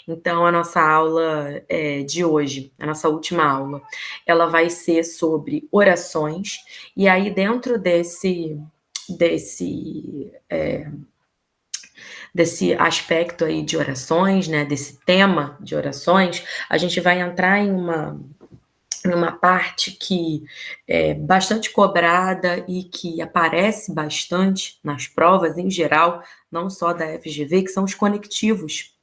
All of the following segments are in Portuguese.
Então, a nossa aula de hoje, a nossa última aula, ela vai ser sobre orações, e aí dentro desse aspecto aí de orações, né, desse tema de orações, a gente vai entrar em uma parte que é bastante cobrada e que aparece bastante nas provas em geral, não só da FGV, que são os conectivos,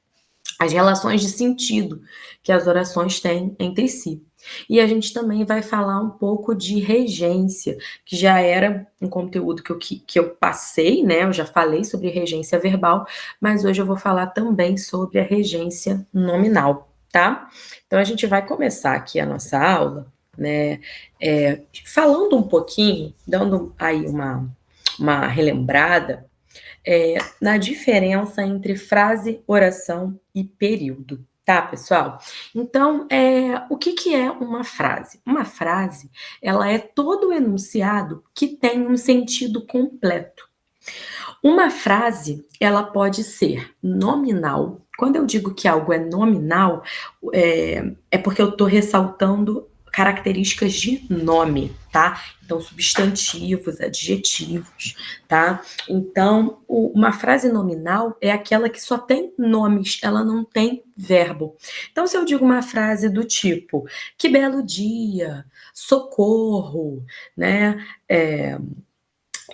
as relações de sentido que as orações têm entre si. E a gente também vai falar um pouco de regência, que já era um conteúdo que eu passei, né? Eu já falei sobre regência verbal, mas hoje eu vou falar também sobre a regência nominal, tá? Então a gente vai começar aqui a nossa aula, né? Falando um pouquinho, dando aí uma relembrada na diferença entre frase, oração e período, tá, pessoal? Então, o que é uma frase? Uma frase, ela é todo o enunciado que tem um sentido completo. Uma frase, ela pode ser nominal. Quando eu digo que algo é nominal, é porque eu estou ressaltando características de nome, tá? Então, substantivos, adjetivos, tá? Então, uma frase nominal é aquela que só tem nomes, ela não tem verbo. Então, se eu digo uma frase do tipo, que belo dia, socorro, né?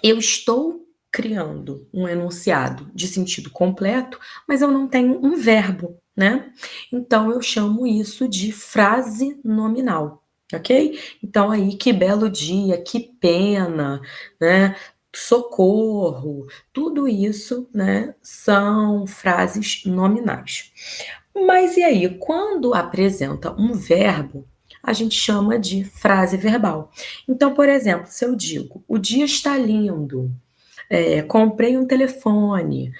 Eu estou criando um enunciado de sentido completo, mas eu não tenho um verbo, né? Então, eu chamo isso de frase nominal, ok? Então, aí, que belo dia, que pena, né? Socorro, tudo isso, né, são frases nominais. Mas e aí, quando apresenta um verbo, a gente chama de frase verbal. Então, por exemplo, se eu digo, o dia está lindo, comprei um telefone,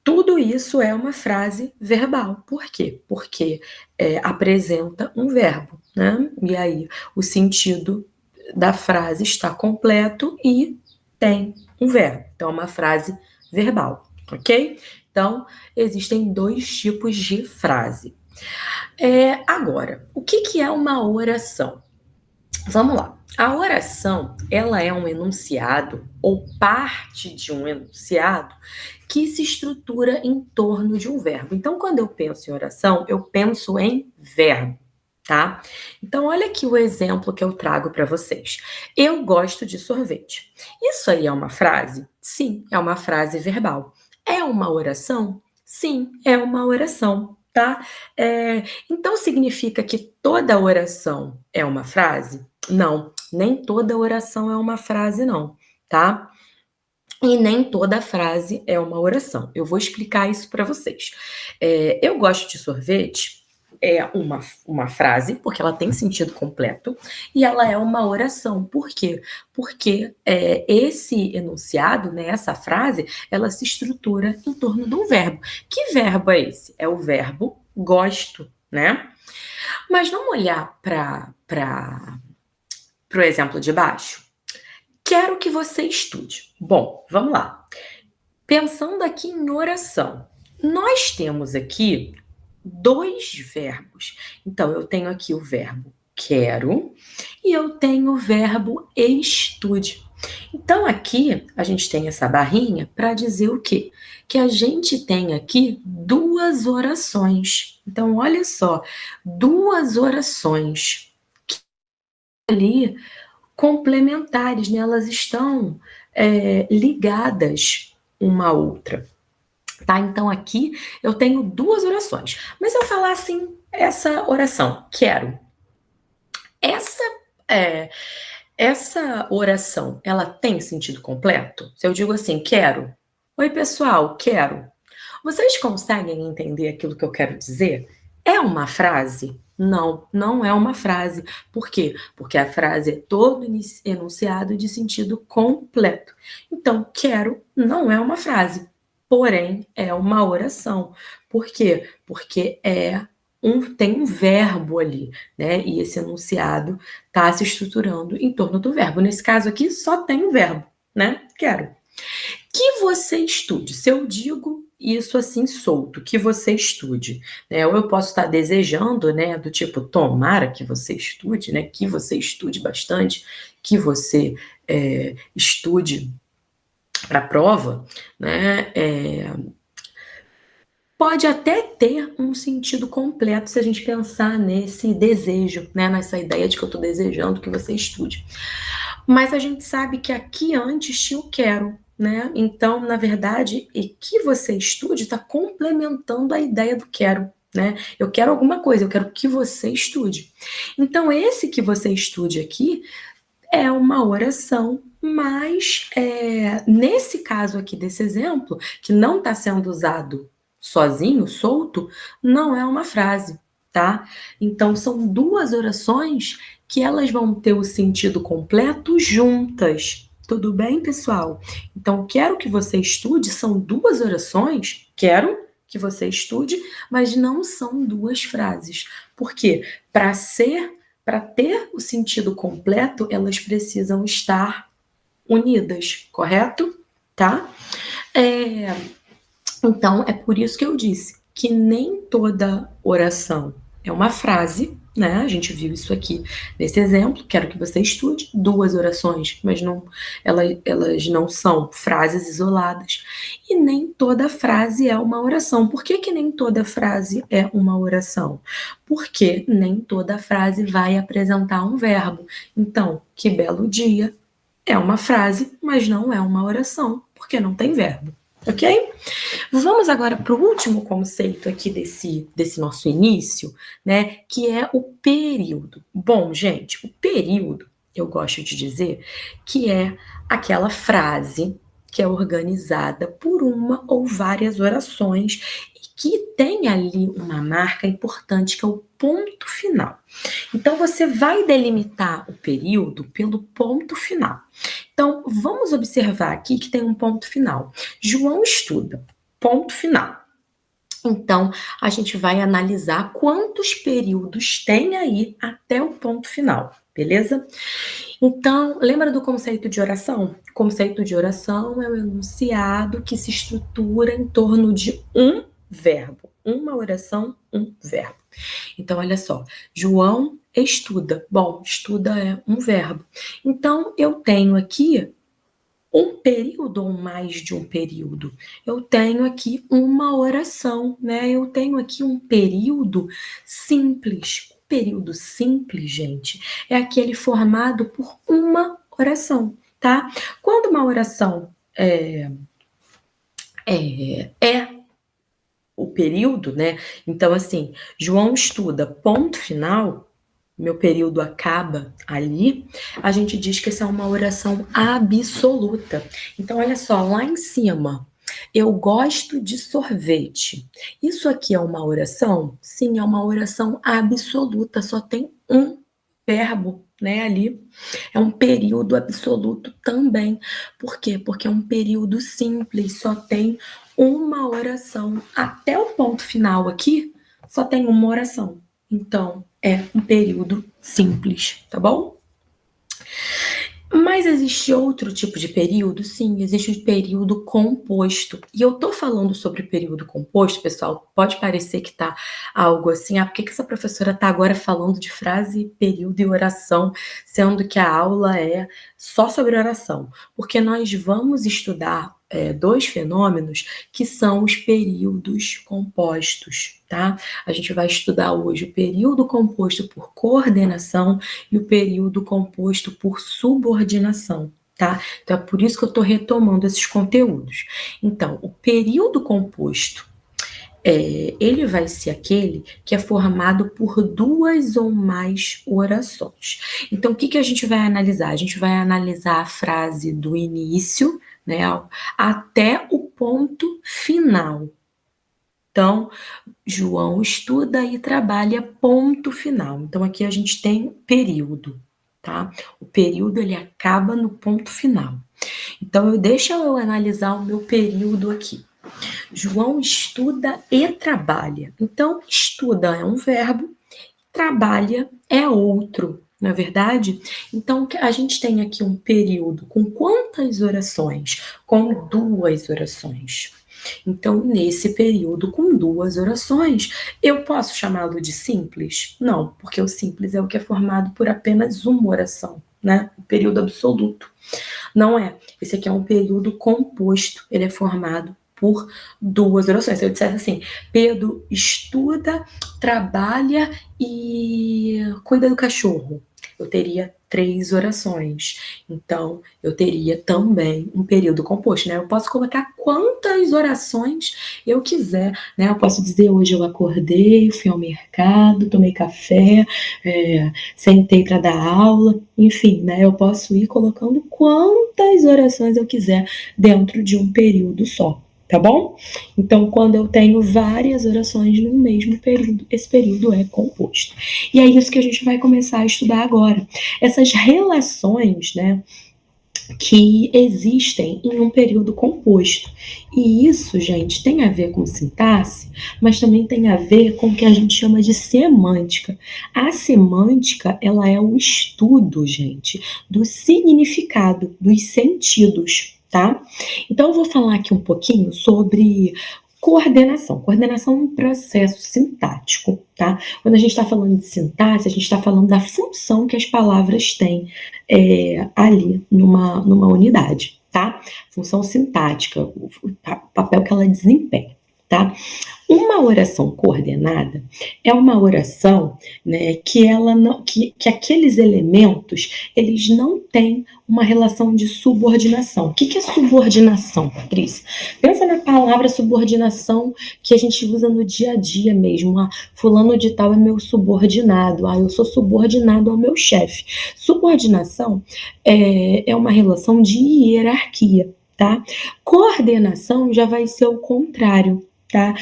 tudo isso é uma frase verbal. Por quê? Porque apresenta um verbo, né? E aí o sentido da frase está completo e tem um verbo. Então, é uma frase verbal, ok? Então, existem dois tipos de frase. Agora, o que é uma oração? Vamos lá. A oração, ela é um enunciado ou parte de um enunciado que se estrutura em torno de um verbo. Então, quando eu penso em oração, eu penso em verbo, tá? Então, olha aqui o exemplo que eu trago para vocês. Eu gosto de sorvete. Isso aí é uma frase? Sim, é uma frase verbal. É uma oração? Sim, é uma oração, tá? Então, significa que toda oração é uma frase? Não, nem toda oração é uma frase, não, tá? E nem toda frase é uma oração. Eu vou explicar isso para vocês. Eu gosto de sorvete é uma frase, porque ela tem sentido completo, e ela é uma oração. Por quê? Porque esse enunciado, né, essa frase, ela se estrutura em torno de um verbo. Que verbo é esse? É o verbo gosto, né? Mas vamos olhar para o exemplo de baixo? Quero que você estude. Bom, vamos lá. Pensando aqui em oração, nós temos aqui dois verbos. Então, eu tenho aqui o verbo quero e eu tenho o verbo estude. Então, aqui a gente tem essa barrinha para dizer o quê? Que a gente tem aqui duas orações. Então, olha só, duas orações ali complementares, né? Elas estão ligadas uma à outra, tá? Então aqui eu tenho duas orações, mas se eu falar assim, essa oração, quero, essa é, essa oração, ela tem sentido completo? Se eu digo assim, quero, oi pessoal, quero, vocês conseguem entender aquilo que eu quero dizer? É uma frase? Não, não é uma frase. Por quê? Porque a frase é todo enunciado de sentido completo. Então, quero não é uma frase, porém é uma oração. Por quê? Porque tem um verbo ali, né? E esse enunciado está se estruturando em torno do verbo. Nesse caso aqui, só tem um verbo, né? Quero. Que você estude. Se eu digo isso assim solto, que você estude, né? Ou eu posso estar desejando, né, do tipo, tomara que você estude, né, que você estude bastante, que você estude para a prova, né? Pode até ter um sentido completo se a gente pensar nesse desejo, né, nessa ideia de que eu estou desejando que você estude. Mas a gente sabe que aqui antes tinha o quero, né? Então, na verdade, e que você estude está complementando a ideia do quero, né? Eu quero alguma coisa, eu quero que você estude. Então, esse que você estude aqui é uma oração, mas nesse caso aqui desse exemplo, que não está sendo usado sozinho, solto, não é uma frase, tá? Então são duas orações que elas vão ter o sentido completo juntas. Tudo bem, pessoal? Então, quero que você estude, são duas orações, quero que você estude, mas não são duas frases. Por quê? Para ter o sentido completo, elas precisam estar unidas, correto? Tá? Então, é por isso que eu disse que nem toda oração é uma frase, né? A gente viu isso aqui nesse exemplo. Quero que você estude duas orações, mas não, elas não são frases isoladas. E nem toda frase é uma oração. Por que nem toda frase é uma oração? Porque nem toda frase vai apresentar um verbo. Então, que belo dia é uma frase, mas não é uma oração, porque não tem verbo. Ok? Vamos agora para o último conceito aqui desse nosso início, né? Que é o período. Bom, gente, o período, eu gosto de dizer que é aquela frase que é organizada por uma ou várias orações e que tem ali uma marca importante que é o ponto final. Então, você vai delimitar o período pelo ponto final. Então, vamos observar aqui que tem um ponto final. João estuda. Ponto final. Então, a gente vai analisar quantos períodos tem aí até o ponto final, beleza? Então, lembra do conceito de oração? O conceito de oração é um enunciado que se estrutura em torno de um verbo. Uma oração, um verbo. Então, olha só, João estuda. Bom, estuda é um verbo. Então, eu tenho aqui um período ou mais de um período. Eu tenho aqui uma oração, né? Eu tenho aqui um período simples. O período simples, gente, é aquele formado por uma oração, tá? Quando uma oração é o período, né? Então, assim, João estuda, ponto final, meu período acaba ali, a gente diz que essa é uma oração absoluta. Então, olha só, lá em cima, eu gosto de sorvete. Isso aqui é uma oração? Sim, é uma oração absoluta, só tem um verbo, né, ali. É um período absoluto também. Por quê? Porque é um período simples, só tem uma oração. Até o ponto final aqui, só tem uma oração. Então, é um período simples, tá bom? Mas existe outro tipo de período? Sim, existe o período composto. E eu tô falando sobre período composto, pessoal, pode parecer que tá algo assim, por que essa professora tá agora falando de frase, período e oração, sendo que a aula é só sobre oração? Porque nós vamos estudar dois fenômenos que são os períodos compostos, tá? A gente vai estudar hoje o período composto por coordenação e o período composto por subordinação, tá? Então é por isso que eu estou retomando esses conteúdos. Então, o período composto ele vai ser aquele que é formado por duas ou mais orações. Então, o que a gente vai analisar? A gente vai analisar a frase do início, né, até o ponto final. Então, João estuda e trabalha ponto final. Então, aqui a gente tem período, tá? O período, ele acaba no ponto final. Então, deixa eu analisar o meu período aqui. João estuda e trabalha. Então, estuda é um verbo, trabalha é outro, não é verdade? Então, a gente tem aqui um período com quantas orações? Com duas orações. Então, nesse período com 2 orações, eu posso chamá-lo de simples? Não, porque o simples é o que é formado por apenas uma oração, né? O período absoluto. Não é. Esse aqui é um período composto, ele é formado por 2 orações. Se eu dissesse assim, Pedro estuda, trabalha e cuida do cachorro, eu teria 3 orações. Então, eu teria também um período composto, né? Eu posso colocar quantas orações eu quiser, né? Eu posso dizer, hoje eu acordei, fui ao mercado, tomei café, sentei para dar aula, enfim, né? Eu posso ir colocando quantas orações eu quiser dentro de um período só. Tá bom? Então, quando eu tenho várias orações no mesmo período, esse período é composto. E é isso que a gente vai começar a estudar agora. Essas relações, né, que existem em um período composto. E isso, gente, tem a ver com sintaxe, mas também tem a ver com o que a gente chama de semântica. A semântica, ela é o estudo, gente, do significado, dos sentidos, tá? Então, eu vou falar aqui um pouquinho sobre coordenação. Coordenação é um processo sintático, tá? Quando a gente está falando de sintaxe, a gente está falando da função que as palavras têm ali numa unidade, tá? Função sintática, o papel que ela desempenha, tá? Uma oração coordenada é uma oração, né, que ela não, que aqueles elementos eles não têm uma relação de subordinação. O que é subordinação, Patrícia? Pensa na palavra subordinação que a gente usa no dia a dia mesmo. Ah, fulano de tal é meu subordinado. Ah, eu sou subordinado ao meu chefe. Subordinação é uma relação de hierarquia, tá? Coordenação já vai ser o contrário, tá?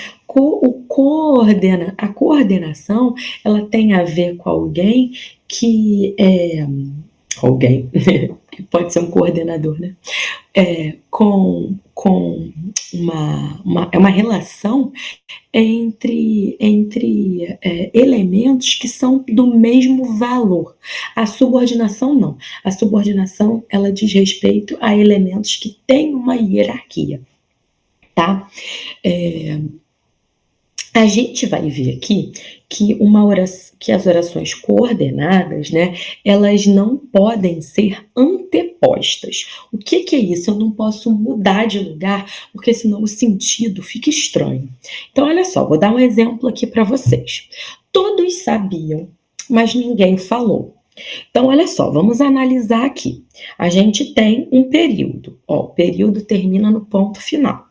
A coordenação, ela tem a ver com alguém que alguém, que pode ser um coordenador, né? Com é uma relação entre elementos que são do mesmo valor. A subordinação não. A subordinação, ela diz respeito a elementos que têm uma hierarquia, tá? A gente vai ver aqui que que as orações coordenadas, né, elas não podem ser antepostas. O que é isso? Eu não posso mudar de lugar, porque senão o sentido fica estranho. Então, olha só, vou dar um exemplo aqui para vocês. Todos sabiam, mas ninguém falou. Então, olha só, vamos analisar aqui. A gente tem um período. Ó, o período termina no ponto final.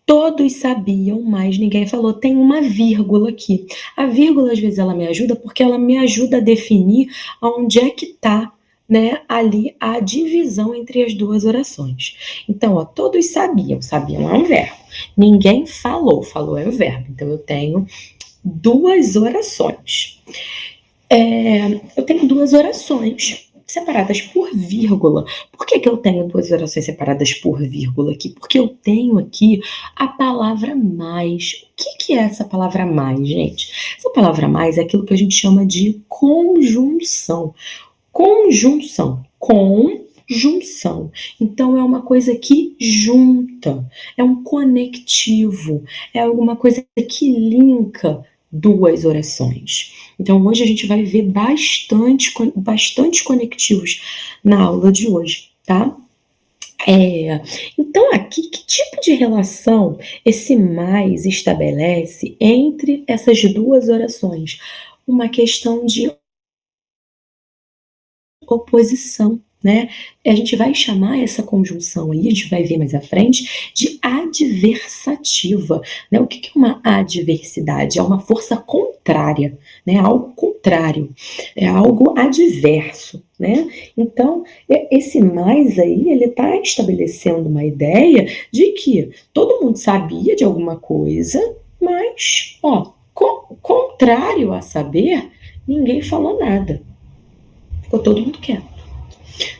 Todos sabiam, mas ninguém falou. Tem uma vírgula aqui. A vírgula, às vezes, ela me ajuda porque ela me ajuda a definir onde é que está, né, ali a divisão entre as duas orações. Então, ó, todos sabiam. Sabiam é um verbo. Ninguém falou. Falou é o verbo. Então, eu tenho 2 orações. Eu tenho 2 orações separadas por vírgula. Por que eu tenho 2 orações separadas por vírgula aqui? Porque eu tenho aqui a palavra mais. O que é essa palavra mais, gente? Essa palavra mais é aquilo que a gente chama de conjunção. Conjunção. Conjunção. Então, é uma coisa que junta, é um conectivo, é alguma coisa que linka 2 orações. Então, hoje a gente vai ver bastante conectivos na aula de hoje, tá? Então, aqui, que tipo de relação esse mais estabelece entre essas 2 orações? Uma questão de oposição, né? A gente vai chamar essa conjunção aí, a gente vai ver mais à frente, de adversativa, né? O que é uma adversidade? É uma força contrária, né? Algo contrário, é algo adverso, né? Então, esse mais aí, ele está estabelecendo uma ideia de que todo mundo sabia de alguma coisa, mas, ó, contrário a saber, ninguém falou nada. Ficou todo mundo quieto,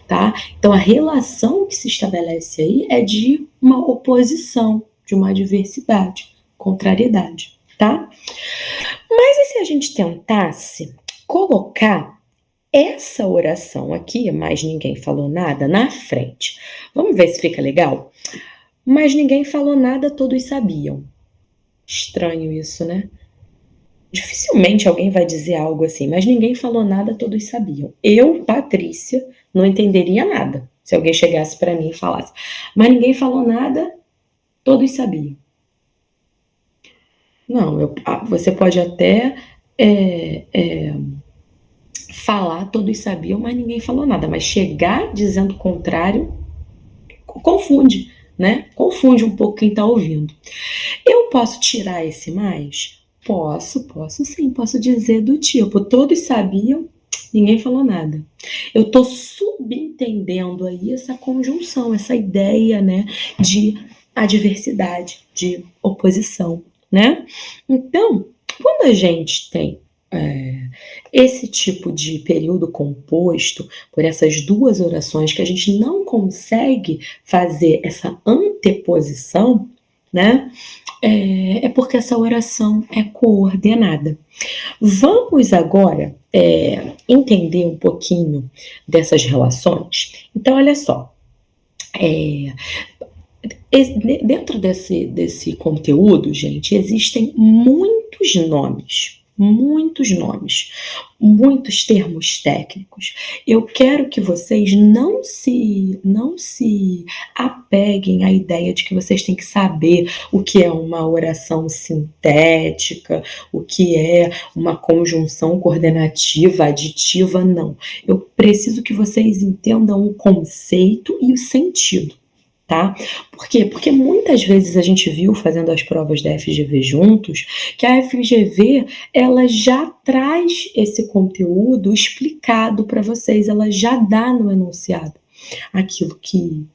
tá? Então, a relação que se estabelece aí é de uma oposição, de uma adversidade, contrariedade, tá? Mas e se a gente tentasse colocar essa oração aqui, mas ninguém falou nada, na frente? Vamos ver se fica legal? mas ninguém falou nada, todos sabiam. Estranho isso, né? Dificilmente alguém vai dizer algo assim, mas ninguém falou nada, todos sabiam. Eu, Patrícia, não entenderia nada se alguém chegasse para mim e falasse, mas ninguém falou nada, todos sabiam. Não, você pode até é, é, falar, todos sabiam, mas ninguém falou nada. Mas chegar dizendo o contrário, confunde, né? Confunde um pouco quem está ouvindo. Eu posso tirar esse mais? Posso sim, posso dizer do tipo, todos sabiam, ninguém falou nada. Eu estou subentendendo aí essa conjunção, essa ideia, né, de adversidade, de oposição, né? Então, quando a gente tem esse tipo de período composto por essas duas orações que a gente não consegue fazer essa anteposição, né? É porque essa oração é coordenada. Vamos agora entender um pouquinho dessas relações. Então, olha só, é, dentro desse conteúdo, gente, existem muitos termos técnicos. Eu quero que vocês não se apeguem à ideia de que vocês têm que saber o que é uma oração sintética, o que é uma conjunção coordenativa, aditiva, não. Eu preciso que vocês entendam o conceito e o sentido. Tá? Por quê? Porque muitas vezes a gente viu fazendo as provas da FGV juntos que a FGV ela já traz esse conteúdo explicado para vocês, ela já dá no enunciado aquilo que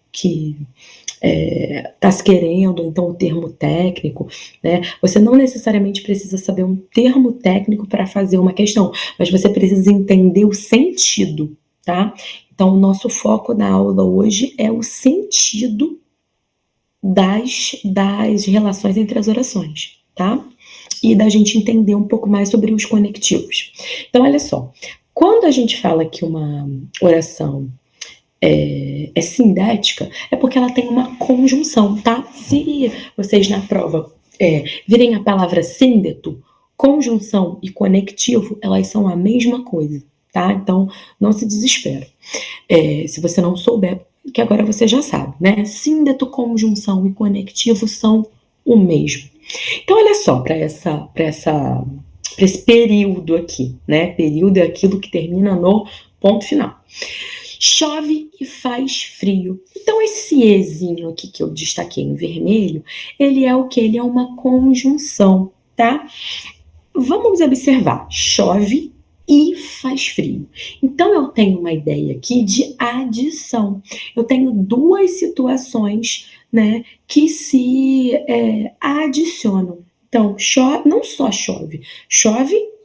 está se querendo, então o termo técnico, né? Você não necessariamente precisa saber um termo técnico para fazer uma questão, mas você precisa entender o sentido, tá? Então, o nosso foco na aula hoje é o sentido das relações entre as orações, tá? E da gente entender um pouco mais sobre os conectivos. Então, olha só, quando a gente fala que uma oração é sindética, é porque ela tem uma conjunção, tá? Se vocês na prova virem a palavra síndeto, conjunção e conectivo, elas são a mesma coisa, tá? Então, não se desespera. Se você não souber, que agora você já sabe, né? Síndeto, conjunção e conectivo são o mesmo. Então, olha só para esse período aqui, né? Período é aquilo que termina no ponto final. Chove e faz frio. Então, esse ezinho aqui que eu destaquei em vermelho, ele é o que? Ele é uma conjunção, tá? Vamos observar. Chove e faz frio. Então, eu tenho uma ideia aqui de adição. Eu tenho duas situações, né, que se adicionam. Então, não só chove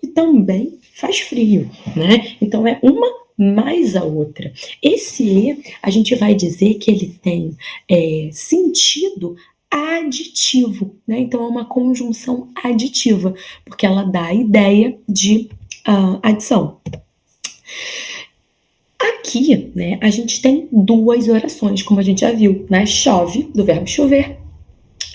e também faz frio, né? Então, é uma mais a outra. Esse E, a gente vai dizer que ele tem sentido aditivo, né? Então, é uma conjunção aditiva, porque ela dá a ideia de adição. Aqui, né, a gente tem duas orações, como a gente já viu, né? Chove, do verbo chover,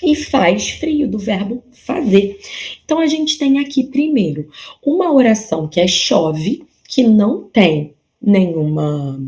e faz frio, do verbo fazer. Então, a gente tem aqui, primeiro, uma oração que é chove, que não tem nenhuma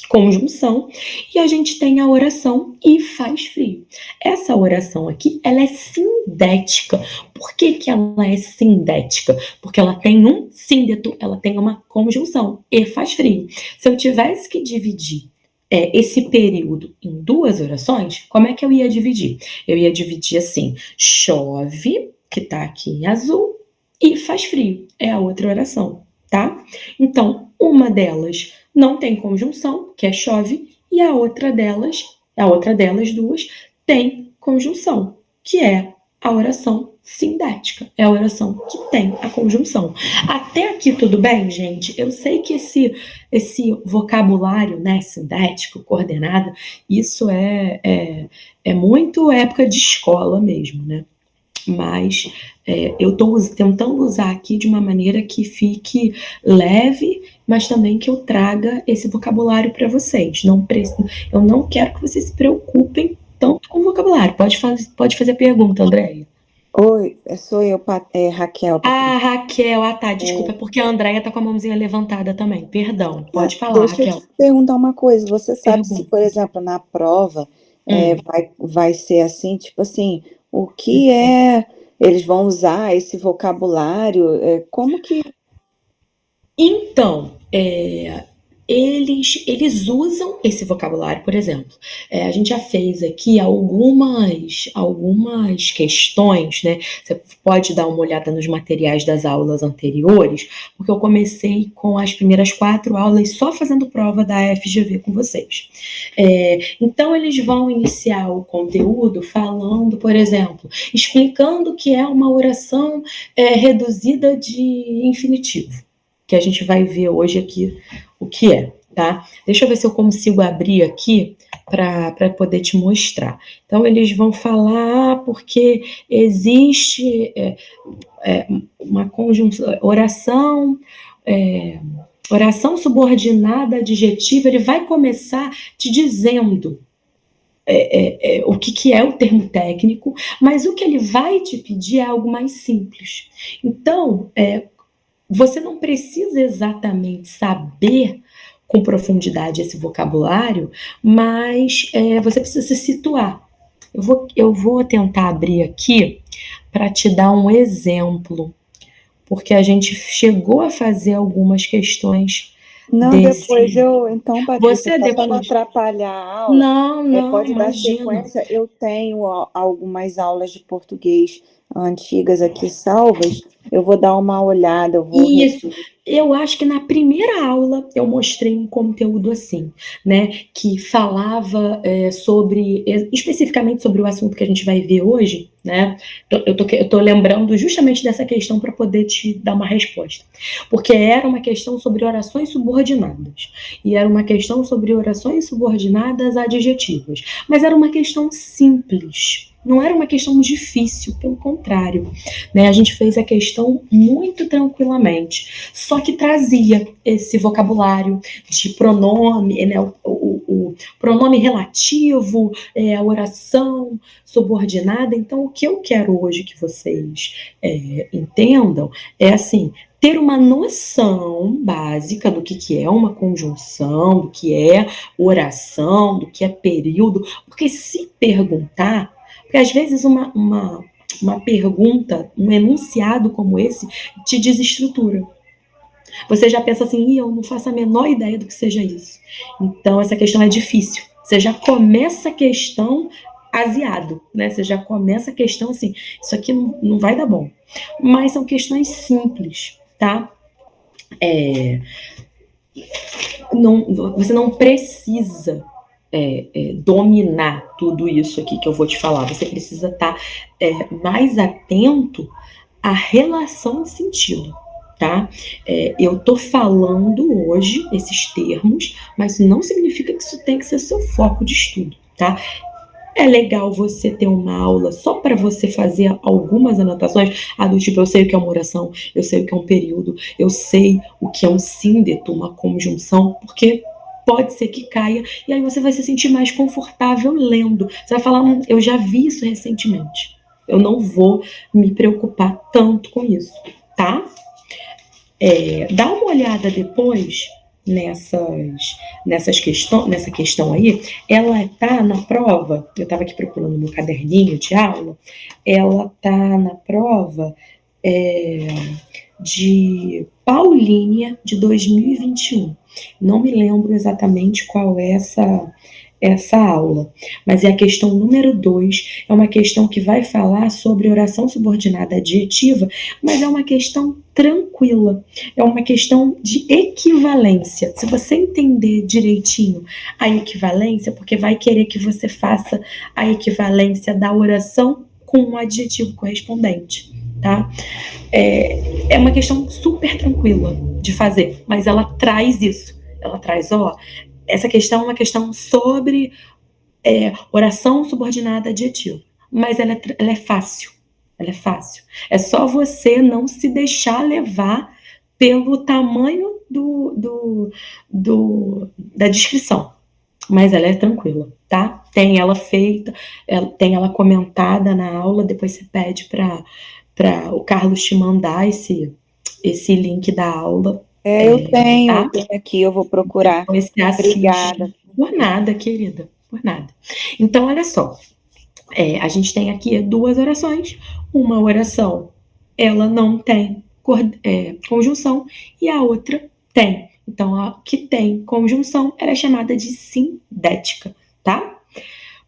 conjunção, e a gente tem a oração e faz frio. Essa oração aqui, ela é sindética. Por que ela é sindética? Porque ela tem um síndeto, ela tem uma conjunção, e faz frio. Se eu tivesse que dividir esse período em duas orações, como é que eu ia dividir? Eu ia dividir assim, chove, que tá aqui em azul, e faz frio, é a outra oração, tá? Então, uma delas não tem conjunção, que é chove, e a outra delas duas, tem conjunção, que é a oração sindética, é a oração que tem a conjunção. Até aqui tudo bem, gente? Eu sei que esse vocabulário, né, sindético, coordenado, isso é muito época de escola mesmo, né? Mas eu estou tentando usar aqui de uma maneira que fique leve, mas também que eu traga esse vocabulário para vocês. Eu não quero que vocês se preocupem tanto com o vocabulário. Pode fazer a pergunta, Andréia. Oi, sou eu, Raquel, Ah, Patrícia. Raquel, tá, desculpa, é porque a Andréia tá com a mãozinha levantada também. Perdão, pode falar, Deixa eu te Raquel. perguntar uma coisa. Você sabe se, por Pergunta. exemplo, na prova Hum. vai ser assim, tipo assim, o que é? Eles vão usar esse vocabulário? Como que. Então, eles usam esse vocabulário, por exemplo. A gente já fez aqui algumas questões, né? Você pode dar uma olhada nos materiais das aulas anteriores, porque eu comecei com as primeiras 4 aulas só fazendo prova da FGV com vocês. Então, eles vão iniciar o conteúdo falando, por exemplo, explicando o que é uma oração reduzida de infinitivo, que a gente vai ver hoje aqui o que é, tá? Deixa eu ver se eu consigo abrir aqui para poder te mostrar. Então, eles vão falar porque existe uma conjunção, oração subordinada adjetiva, ele vai começar te dizendo o que é o termo técnico, mas o que ele vai te pedir é algo mais simples. Então, você não precisa exatamente saber com profundidade esse vocabulário, mas você precisa se situar. Eu vou tentar abrir aqui para te dar um exemplo, porque a gente chegou a fazer algumas questões Não, depois desse. então, Patrícia, Você só para não depois. atrapalhar a aula, Não, não, pode dar imagina. sequência. Eu tenho algumas aulas de português antigas aqui salvas. Eu vou dar uma olhada, eu vou Isso. rever. Eu acho que na primeira aula eu mostrei um conteúdo assim, né, que falava especificamente sobre o assunto que a gente vai ver hoje, né? Eu tô lembrando justamente dessa questão para poder te dar uma resposta, porque era uma questão sobre orações subordinadas e era uma questão sobre orações subordinadas adjetivas, mas era uma questão simples. Não era uma questão difícil, pelo contrário, né? A gente fez a questão muito tranquilamente, só que trazia esse vocabulário de pronome, né? O pronome relativo, a oração subordinada. Então, o que eu quero hoje que vocês entendam é assim, ter uma noção básica do que é uma conjunção, do que é oração, do que é período, porque se perguntar, porque às vezes uma pergunta, um enunciado como esse, te desestrutura. Você já pensa assim, eu não faço a menor ideia do que seja isso. Então, essa questão é difícil. Você já começa a questão aziado, né? Você já começa a questão assim, isso aqui não vai dar bom. Mas são questões simples, tá? Você não precisa dominar tudo isso aqui que eu vou te falar. Você precisa estar mais atento à relação de sentido, tá? Eu tô falando hoje esses termos, mas não significa que isso tem que ser seu foco de estudo, tá? É legal você ter uma aula só para você fazer algumas anotações, do tipo, eu sei o que é uma oração, eu sei o que é um período, eu sei o que é um síndeto, uma conjunção, porque pode ser que caia, e aí você vai se sentir mais confortável lendo. Você vai falar, eu já vi isso recentemente. Eu não vou me preocupar tanto com isso, tá? Dá uma olhada depois nessa questão aí. Ela tá na prova, eu estava aqui procurando meu caderninho de aula, ela tá na prova é, de Paulínia de 2021. Não me lembro exatamente qual é essa aula, mas é a questão número 2, é uma questão que vai falar sobre oração subordinada adjetiva, mas é uma questão tranquila, é uma questão de equivalência. Se você entender direitinho a equivalência, porque vai querer que você faça a equivalência da oração com um adjetivo correspondente, tá? É uma questão super tranquila de fazer, mas ela traz isso. Ela traz, essa questão é uma questão sobre oração subordinada adjetiva, mas ela é fácil. ela é fácil. É só você não se deixar levar pelo tamanho da descrição. Mas ela é tranquila, tá? Tem ela feita, tem ela comentada na aula, depois você pede para o Carlos te mandar esse link da aula, Eu tá? tenho aqui, eu vou procurar. Depois você Obrigada. assiste. Por nada, querida, por nada. Então, olha só, a gente tem aqui 2 orações. Uma oração, ela não tem conjunção, e a outra tem. Então, a que tem conjunção, ela é chamada de sindética, tá?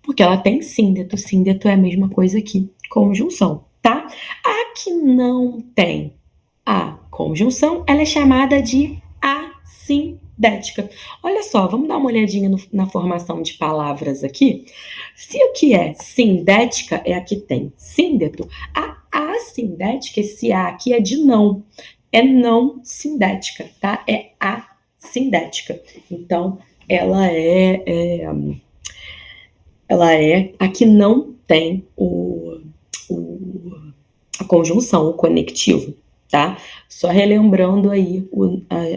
Porque ela tem síndeto. Síndeto é a mesma coisa que conjunção, tá? A que não tem a conjunção, ela é chamada de assindética. Olha só, vamos dar uma olhadinha na formação de palavras aqui. Se o que é sindética é a que tem síndeto, a assindética, esse A aqui é de não. É não sindética, tá? É assindética. Então, ela é a que não tem a conjunção, o conectivo, tá? Só relembrando aí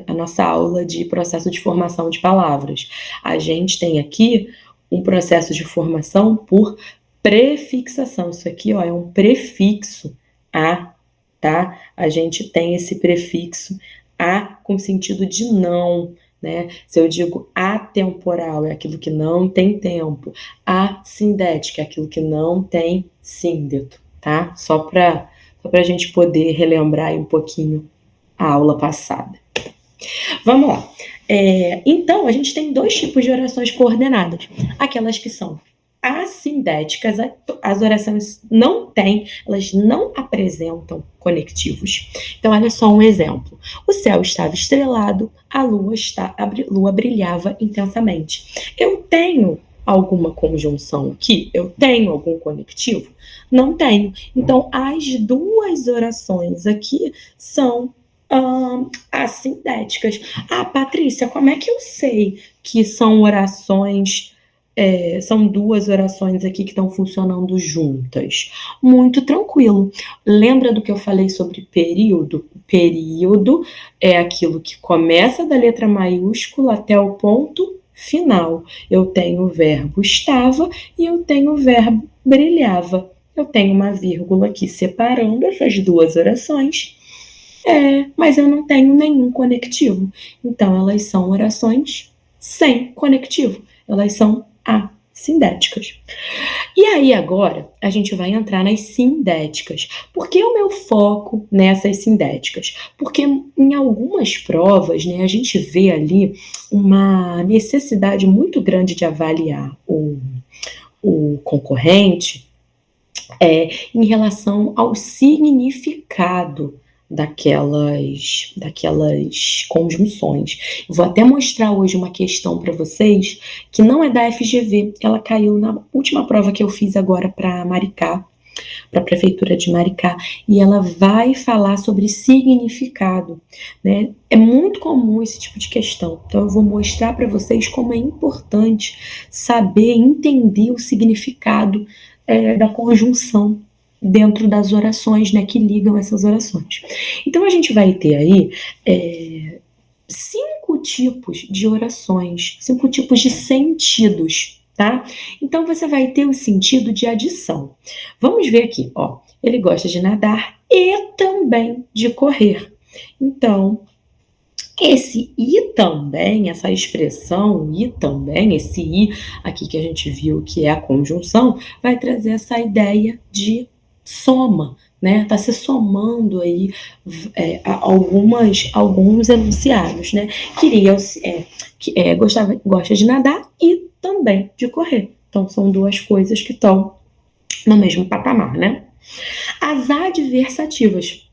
a nossa aula de processo de formação de palavras. A gente tem aqui um processo de formação por prefixação. Isso aqui, ó, é um prefixo a, tá? A gente tem esse prefixo a com sentido de não, né? Se eu digo atemporal, é aquilo que não tem tempo. Assindética é aquilo que não tem síndeto, tá? Só para a gente poder relembrar aí um pouquinho a aula passada. Vamos lá. Então, a gente tem 2 tipos de orações coordenadas. Aquelas que são assindéticas, as orações elas não apresentam conectivos. Então, olha só um exemplo. O céu estava estrelado, a lua brilhava intensamente. Eu tenho alguma conjunção aqui? Eu tenho algum conectivo? Não tenho. Então, as 2 orações aqui são assindéticas. Patrícia, como é que eu sei que são orações, são 2 orações aqui que estão funcionando juntas? Muito tranquilo. Lembra do que eu falei sobre período? Período é aquilo que começa da letra maiúscula até o ponto final. Eu tenho o verbo estava e eu tenho o verbo brilhava. Eu tenho uma vírgula aqui separando essas 2 orações, mas eu não tenho nenhum conectivo. Então, elas são orações sem conectivo. Elas são assindéticas. E aí, agora, a gente vai entrar nas sindéticas. Por que o meu foco nessas sindéticas? Porque em algumas provas, né, a gente vê ali uma necessidade muito grande de avaliar o concorrente em relação ao significado daquelas conjunções. Eu vou até mostrar hoje uma questão para vocês que não é da FGV, ela caiu na última prova que eu fiz agora para Maricá, para a Prefeitura de Maricá, e ela vai falar sobre significado, né? É muito comum esse tipo de questão, então eu vou mostrar para vocês como é importante saber, entender o significado da conjunção dentro das orações, né, que ligam essas orações. Então, a gente vai ter aí 5 tipos de orações, 5 tipos de sentidos, tá? Então, você vai ter o sentido de adição. Vamos ver aqui, ó. Ele gosta de nadar e também de correr. Então, esse e também, essa expressão e também, esse e aqui que a gente viu que é a conjunção, vai trazer essa ideia de soma, né? Tá se somando aí alguns enunciados, né? Gosta de nadar e também de correr. Então, são 2 coisas que estão no mesmo patamar, né? As adversativas.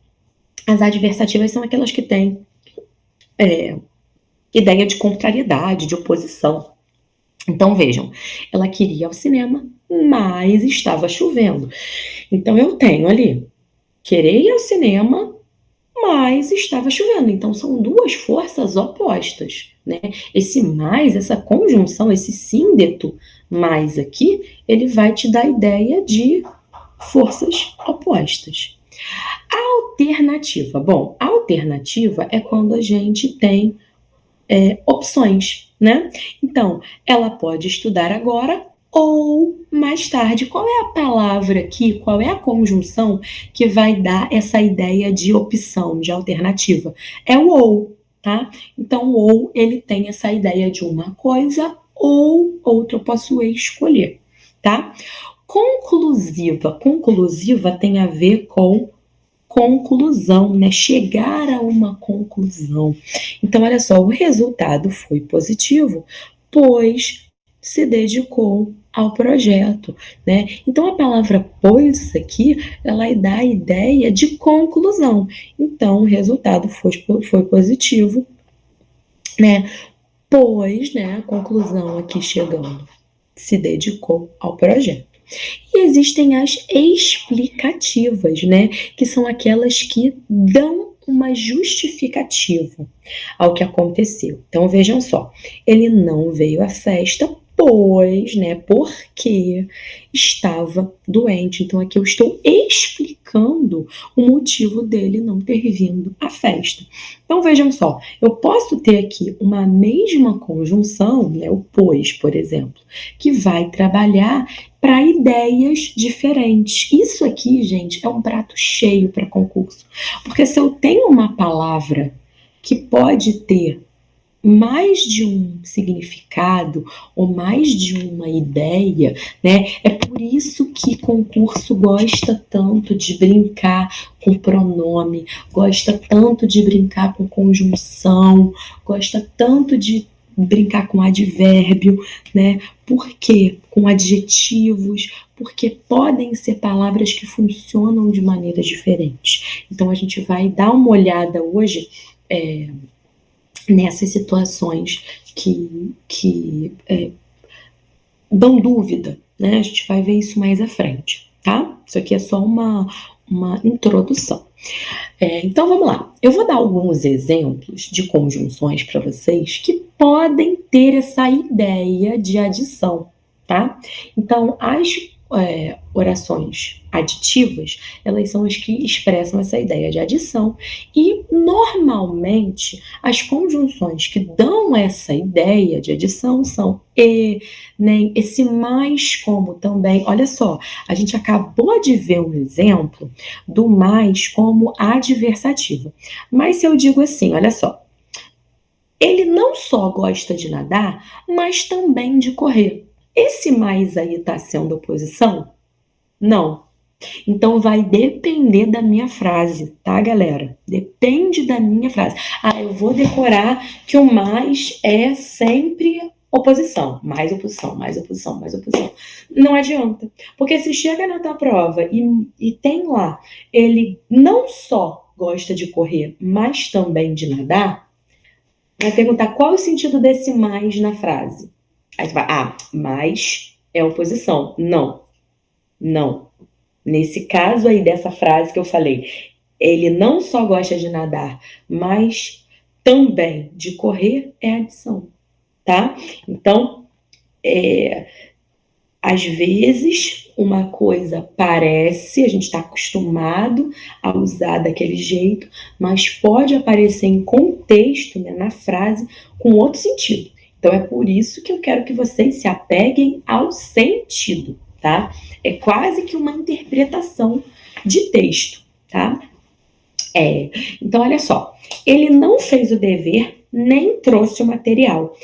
As adversativas são aquelas que têm ideia de contrariedade, de oposição. Então, vejam, ela queria ir ao cinema, mas estava chovendo. Então, eu tenho ali, querer ir ao cinema, mas estava chovendo. Então, são 2 forças opostas, né? Esse mais, essa conjunção, esse síndeto mais aqui, ele vai te dar a ideia de forças opostas. A alternativa. Bom, a alternativa é quando a gente tem opções, né? Então, ela pode estudar agora ou mais tarde. Qual é a palavra aqui, qual é a conjunção que vai dar essa ideia de opção, de alternativa? É o ou, tá? Então, o ou, ele tem essa ideia de uma coisa ou outra, eu posso escolher, tá? Conclusiva. Conclusiva tem a ver com conclusão, né? Chegar a uma conclusão. Então, olha só, o resultado foi positivo, pois se dedicou ao projeto, né? Então, a palavra pois aqui, ela dá a ideia de conclusão. Então, o resultado foi positivo, né? Pois, né, a conclusão aqui chegando, se dedicou ao projeto. E existem as explicativas, né? Que são aquelas que dão uma justificativa ao que aconteceu. Então vejam só, ele não veio à festa, pois, né? Porque estava doente. Então aqui eu estou explicando o motivo dele não ter vindo à festa. Então vejam só, eu posso ter aqui uma mesma conjunção, né? O pois, por exemplo, que vai trabalhar para ideias diferentes. Isso aqui, gente, é um prato cheio para concurso. Porque se eu tenho uma palavra que pode ter mais de um significado ou mais de uma ideia, né? É por isso que concurso gosta tanto de brincar com pronome, gosta tanto de brincar com conjunção, gosta tanto de brincar com advérbio, né? Por quê? Com adjetivos, porque podem ser palavras que funcionam de maneiras diferentes. Então a gente vai dar uma olhada hoje nessas situações que dão dúvida, né? A gente vai ver isso mais à frente, tá? Isso aqui é só uma introdução. Então vamos lá. Eu vou dar alguns exemplos de conjunções para vocês que podem ter essa ideia de adição, tá? Então as orações aditivas, elas são as que expressam essa ideia de adição e normalmente as conjunções que dão essa ideia de adição são e, nem, esse mais, como também. Olha só, a gente acabou de ver um exemplo do mais como adversativa. Mas se eu digo assim, olha só, ele não só gosta de nadar, mas também de correr. Esse mais aí está sendo oposição? Não. Então vai depender da minha frase, tá, galera? Depende da minha frase. Eu vou decorar que o mais é sempre oposição. Mais oposição, mais oposição, mais oposição. Não adianta. Porque se chega na tua prova e tem lá, ele não só gosta de correr, mas também de nadar, vai perguntar qual é o sentido desse mais na frase. Aí você vai, mais é oposição. Não. Não. Nesse caso aí dessa frase que eu falei, ele não só gosta de nadar, mas também de correr é adição, tá? Então, às vezes uma coisa parece, a gente está acostumado a usar daquele jeito, mas pode aparecer em contexto, né, na frase, com outro sentido. Então é por isso que eu quero que vocês se apeguem ao sentido, tá? É quase que uma interpretação de texto, tá? Então olha só, ele não fez o dever, nem trouxe o material.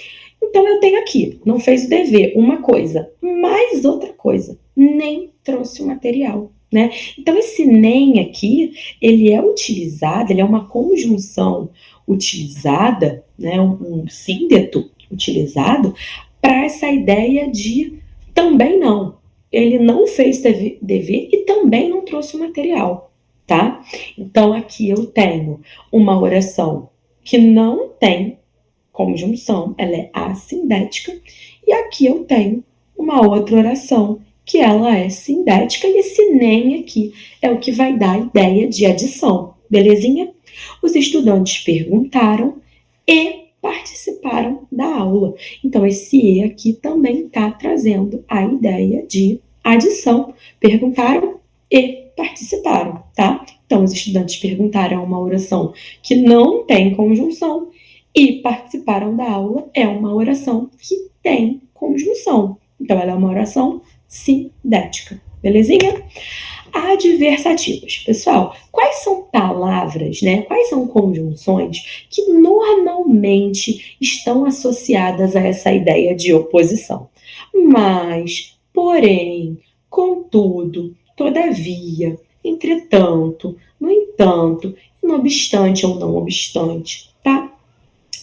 Então eu tenho aqui, não fez o dever, uma coisa, mais outra coisa, nem trouxe o material, né? Então esse nem aqui, ele é utilizado, ele é uma conjunção utilizada, né? Um síndeto utilizado para essa ideia de também não. Ele não fez dever e também não trouxe o material, tá? Então aqui eu tenho uma oração que não tem conjunção, ela é assindética, e aqui eu tenho uma outra oração que ela é sindética, e esse nem aqui é o que vai dar a ideia de adição, belezinha? Os estudantes perguntaram e participaram da aula. Então, esse e aqui também está trazendo a ideia de adição. Perguntaram e participaram, tá? Então, os estudantes perguntaram uma oração que não tem conjunção e participaram da aula é uma oração que tem conjunção. Então, ela é uma oração sindética, belezinha? Adversativos. Pessoal, quais são palavras, né? Quais são conjunções que normalmente estão associadas a essa ideia de oposição? Mas, porém, contudo, todavia, entretanto, no entanto, não obstante ou não obstante, tá?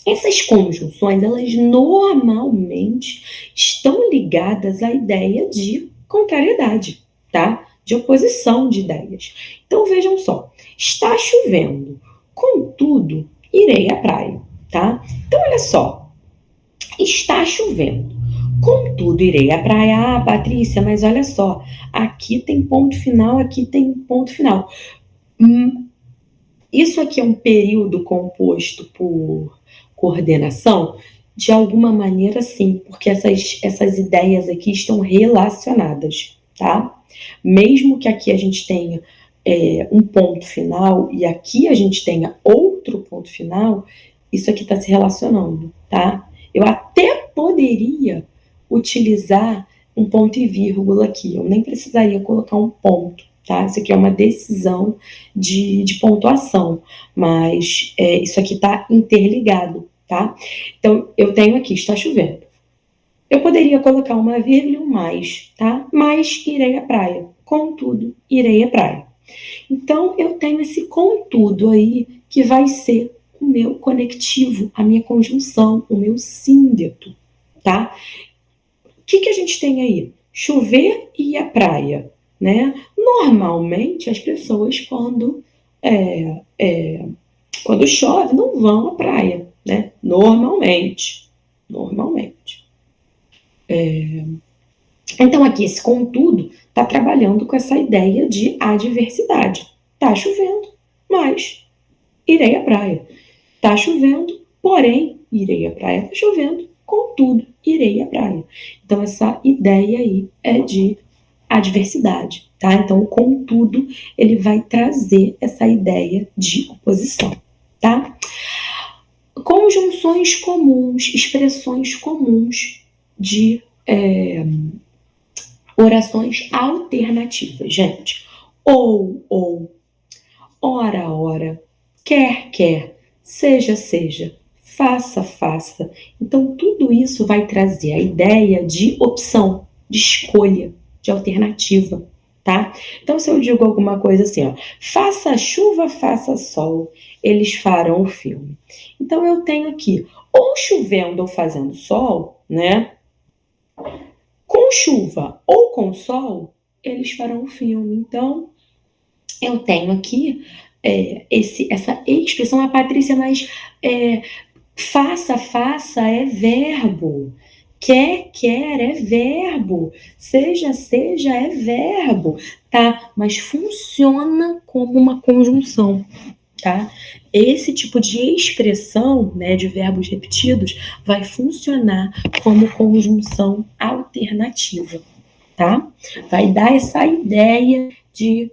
Essas conjunções, elas normalmente estão ligadas à ideia de contrariedade, tá? De oposição de ideias. Então vejam só, está chovendo, contudo, irei à praia, tá? Então olha só, está chovendo, contudo, irei à praia. Ah, Patrícia, mas olha só, aqui tem ponto final, aqui tem ponto final. Isso aqui é um período composto por coordenação? De alguma maneira, sim, porque essas ideias aqui estão relacionadas, tá? Mesmo que aqui a gente tenha um ponto final e aqui a gente tenha outro ponto final, isso aqui está se relacionando, tá? Eu até poderia utilizar um ponto e vírgula aqui, eu nem precisaria colocar um ponto, tá? Isso aqui é uma decisão de pontuação, mas isso aqui está interligado, tá? Então, eu tenho aqui, está chovendo. Eu poderia colocar uma vírgula e um mais, tá? Mas irei à praia. Contudo, irei à praia. Então, eu tenho esse contudo aí, que vai ser o meu conectivo, a minha conjunção, o meu síndeto, tá? O que a gente tem aí? Chover e ir à praia, né? Normalmente, as pessoas, quando chove, não vão à praia, né? Normalmente. Então, aqui, esse contudo está trabalhando com essa ideia de adversidade. Tá chovendo, mas irei à praia. Tá chovendo, porém, irei à praia. Tá chovendo, contudo, irei à praia. Então, essa ideia aí é de adversidade, tá? Então, o contudo, ele vai trazer essa ideia de oposição, tá? Conjunções comuns, expressões comuns de orações alternativas, gente. Ou, ora, quer, seja, faça. Então, tudo isso vai trazer a ideia de opção, de escolha, de alternativa, tá? Então, se eu digo alguma coisa assim, ó, faça chuva, faça sol, eles farão o filme. Então, eu tenho aqui, ou chovendo ou fazendo sol, né? Com chuva ou com sol, eles farão o filme. Então, eu tenho aqui essa expressão, a Patrícia, mas faça é verbo. Quer é verbo. Seja é verbo, tá? Mas funciona como uma conjunção, tá? Esse tipo de expressão, né, de verbos repetidos, vai funcionar como conjunção alternativa, tá? Vai dar essa ideia de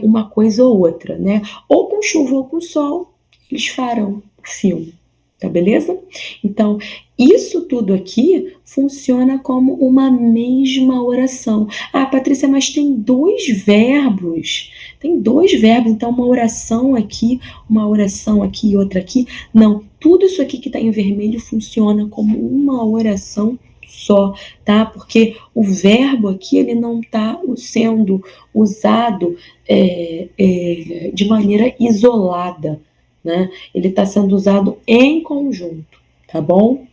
uma coisa ou outra, né? Ou com chuva ou com sol, eles farão o filme, tá beleza? Então, isso tudo aqui funciona como uma mesma oração. Ah, Patrícia, mas tem dois verbos. Então uma oração aqui e outra aqui. Não, tudo isso aqui que está em vermelho funciona como uma oração só, tá? Porque o verbo aqui, ele não está sendo usado de maneira isolada, né? Ele está sendo usado em conjunto, tá bom?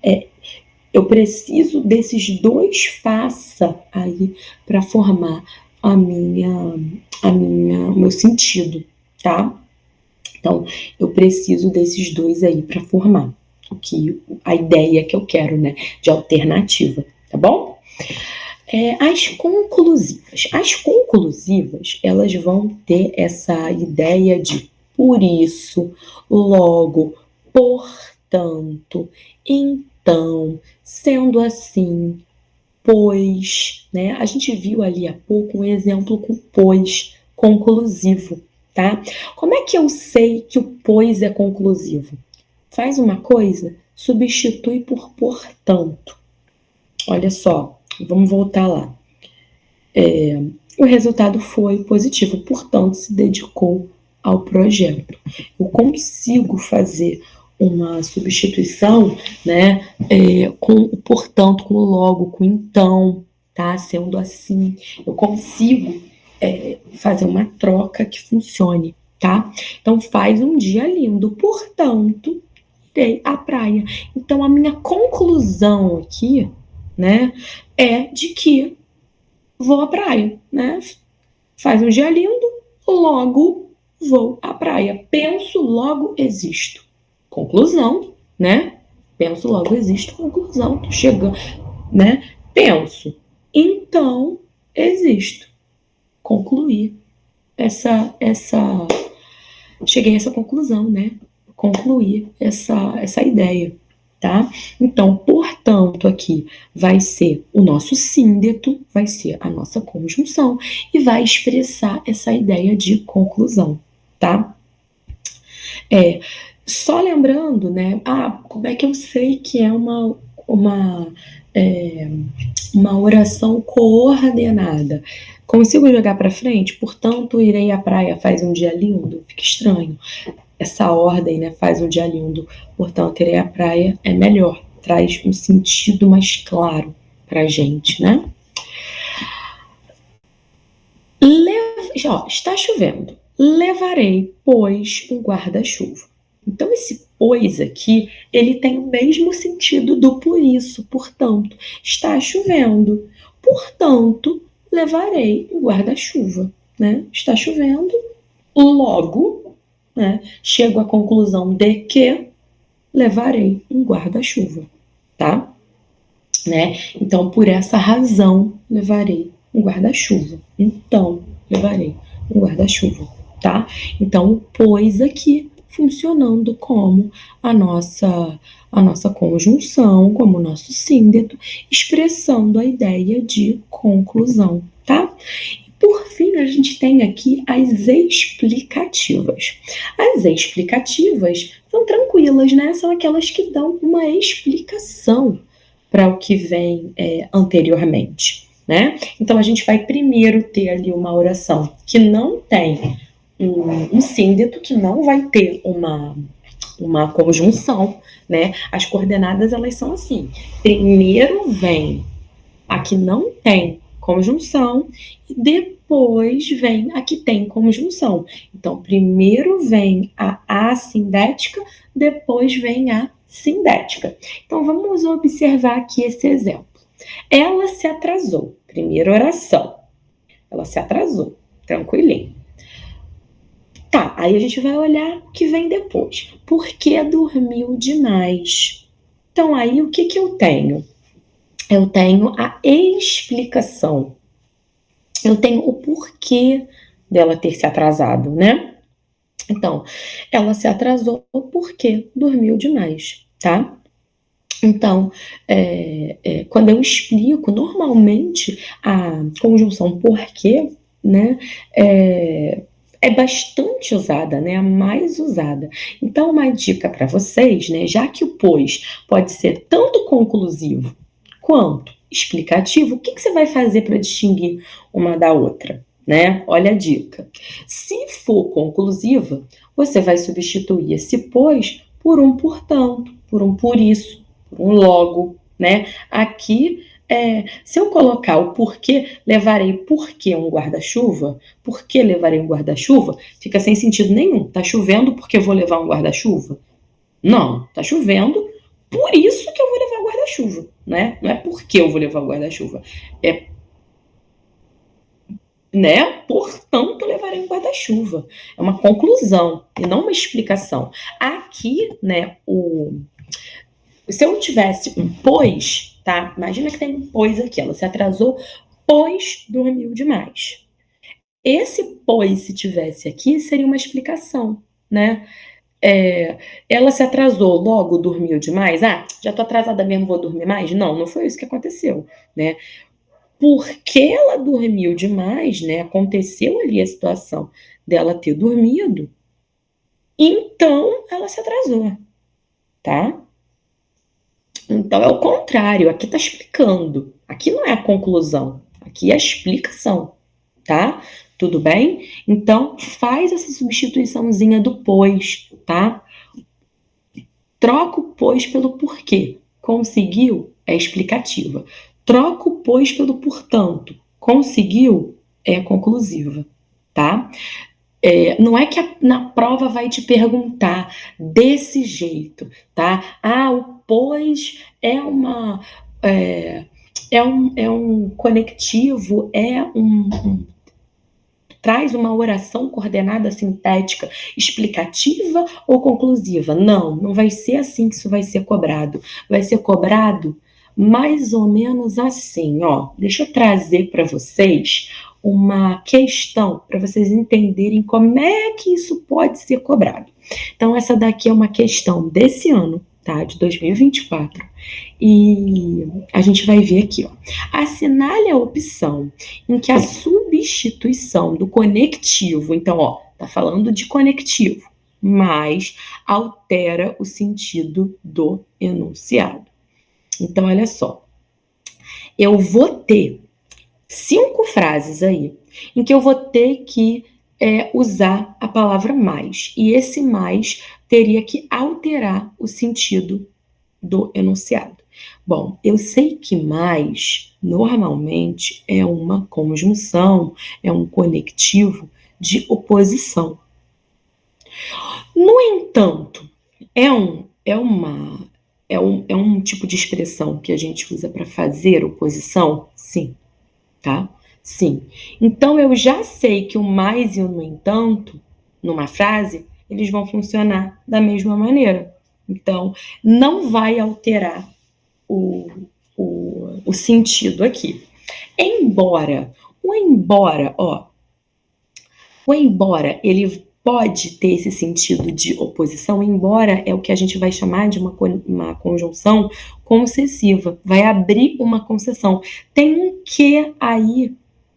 Eu preciso desses dois faça aí para formar o meu sentido, tá? Então, eu preciso desses dois aí para formar a ideia que eu quero, né, de alternativa, tá bom? As conclusivas, elas vão ter essa ideia de por isso, logo, portanto, então, sendo assim, pois, né? A gente viu ali há pouco um exemplo com pois, conclusivo, tá? Como é que eu sei que o pois é conclusivo? Faz uma coisa, substitui por portanto. Olha só, vamos voltar lá. O resultado foi positivo, portanto, se dedicou ao projeto. Eu consigo fazer uma substituição, né, com o portanto, com o logo, com então, tá? Sendo assim, eu consigo fazer uma troca que funcione, tá? Então, faz um dia lindo, portanto, irei à praia. Então, a minha conclusão aqui, né, é de que vou à praia, né? Faz um dia lindo, logo vou à praia. Penso, logo existo. Conclusão, né? Penso, logo existo. Conclusão. Tô chegando, né? Penso, então existo. Concluí cheguei a essa conclusão, né? Concluir essa ideia, tá? Então, portanto, aqui vai ser o nosso síndeto, vai ser a nossa conjunção e vai expressar essa ideia de conclusão, tá? Só lembrando, né? Como é que eu sei que é uma oração coordenada? Consigo jogar para frente? Portanto, irei à praia, faz um dia lindo. Fica estranho. Essa ordem, né? Faz um dia lindo. Portanto, irei à praia é melhor. Traz um sentido mais claro pra gente, né? Está chovendo. Levarei, pois, um guarda-chuva. Então, esse pois aqui, ele tem o mesmo sentido do por isso, portanto. Está chovendo. Portanto, levarei um guarda-chuva, né? Está chovendo, logo, né? Chego à conclusão de que levarei um guarda-chuva, tá? Né? Então, por essa razão, levarei um guarda-chuva. Então, levarei um guarda-chuva, tá? Então, o pois aqui funcionando como a nossa conjunção, como o nosso síndeto, expressando a ideia de conclusão, tá? E por fim, a gente tem aqui as explicativas. As explicativas são tranquilas, né? São aquelas que dão uma explicação para o que vem anteriormente, né? Então a gente vai primeiro ter ali uma oração que não tem um síndeto, que não vai ter uma conjunção, né? As coordenadas elas são assim: primeiro vem a que não tem conjunção e depois vem a que tem conjunção. Então, primeiro vem a assindética, depois vem a sindética. Então, vamos observar aqui esse exemplo. Ela se atrasou. Primeira oração. Ela se atrasou. Tranquilinho. Tá, aí a gente vai olhar o que vem depois. Por que dormiu demais? Então, aí o que eu tenho? Eu tenho a explicação. Eu tenho o porquê dela ter se atrasado, né? Então, ela se atrasou porque dormiu demais, tá? Então, quando eu explico, normalmente a conjunção porquê, né, é bastante usada, né, a mais usada. Então, uma dica para vocês, né, já que o pois pode ser tanto conclusivo quanto explicativo, o que você vai fazer para distinguir uma da outra, né? Olha a dica. Se for conclusiva, você vai substituir esse pois por um portanto, por um por isso, por um logo, né? Aqui, se eu colocar o porquê, levarei porquê um guarda-chuva, porquê levarei um guarda-chuva, fica sem sentido nenhum. Tá chovendo porque eu vou levar um guarda-chuva? Não, tá chovendo, por isso que eu vou levar o guarda-chuva, né? Não é porque eu vou levar o guarda-chuva, né? Portanto, levarei um guarda-chuva. É uma conclusão e não uma explicação. Aqui, né, se eu tivesse um pois, tá? Imagina que tem um pois aqui, ela se atrasou, pois dormiu demais. Esse pois, se tivesse aqui, seria uma explicação, né? Ela se atrasou, logo dormiu demais. Já tô atrasada mesmo, vou dormir mais? Não foi isso que aconteceu, né? porque ela dormiu demais, né? Aconteceu ali a situação dela ter dormido, então ela se atrasou, tá? Então é o contrário, aqui tá explicando. Aqui não é a conclusão, aqui é a explicação, tá? Tudo bem? Então faz essa substituiçãozinha do pois, tá? Troca o pois pelo porquê. Conseguiu? É explicativa. Troca o pois pelo portanto. Conseguiu? É conclusiva, tá? Não é que na prova vai te perguntar desse jeito, tá? O pois é um conectivo, traz uma oração coordenada sintética explicativa ou conclusiva? Não, não vai ser assim que isso vai ser cobrado. Vai ser cobrado mais ou menos assim, ó. Deixa eu trazer para vocês uma questão para vocês entenderem como é que isso pode ser cobrado. Então, essa daqui é uma questão desse ano, tá? De 2024. E a gente vai ver aqui, ó. Assinale a opção em que a substituição do conectivo, então, ó, tá falando de conectivo, mas altera o sentido do enunciado. Então, olha só. Eu vou ter 5 frases aí em que eu vou ter que usar a palavra mais. E esse mais teria que alterar o sentido do enunciado. Bom, eu sei que mais normalmente é uma conjunção, é um conectivo de oposição. No entanto, é um tipo de expressão que a gente usa para fazer oposição? Sim, tá? Sim. Então eu já sei que o mais e o no entanto, numa frase, eles vão funcionar da mesma maneira. Então, não vai alterar o sentido aqui. Embora, o embora, ele pode ter esse sentido de oposição, embora é o que a gente vai chamar de uma conjunção concessiva, vai abrir uma concessão. Tem um que aí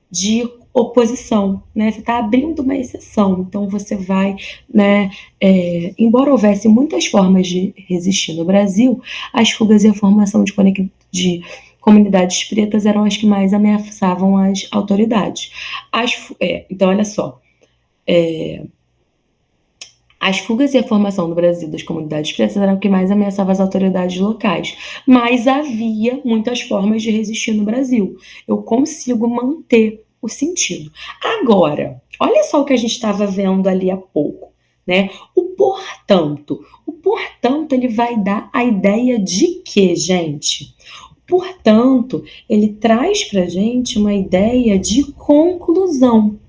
de oposição, né? Você está abrindo uma exceção, então você vai, né? Embora houvesse muitas formas de resistir no Brasil, as fugas e a formação de comunidades pretas eram as que mais ameaçavam as autoridades. Então, olha só. As fugas e a formação no Brasil das comunidades pretas eram o que mais ameaçava as autoridades locais. Mas havia muitas formas de resistir no Brasil. Eu consigo manter o sentido. Agora, olha só o que a gente estava vendo ali há pouco, né? O portanto, ele vai dar a ideia de quê, gente? Portanto, ele traz para a gente uma ideia de conclusão.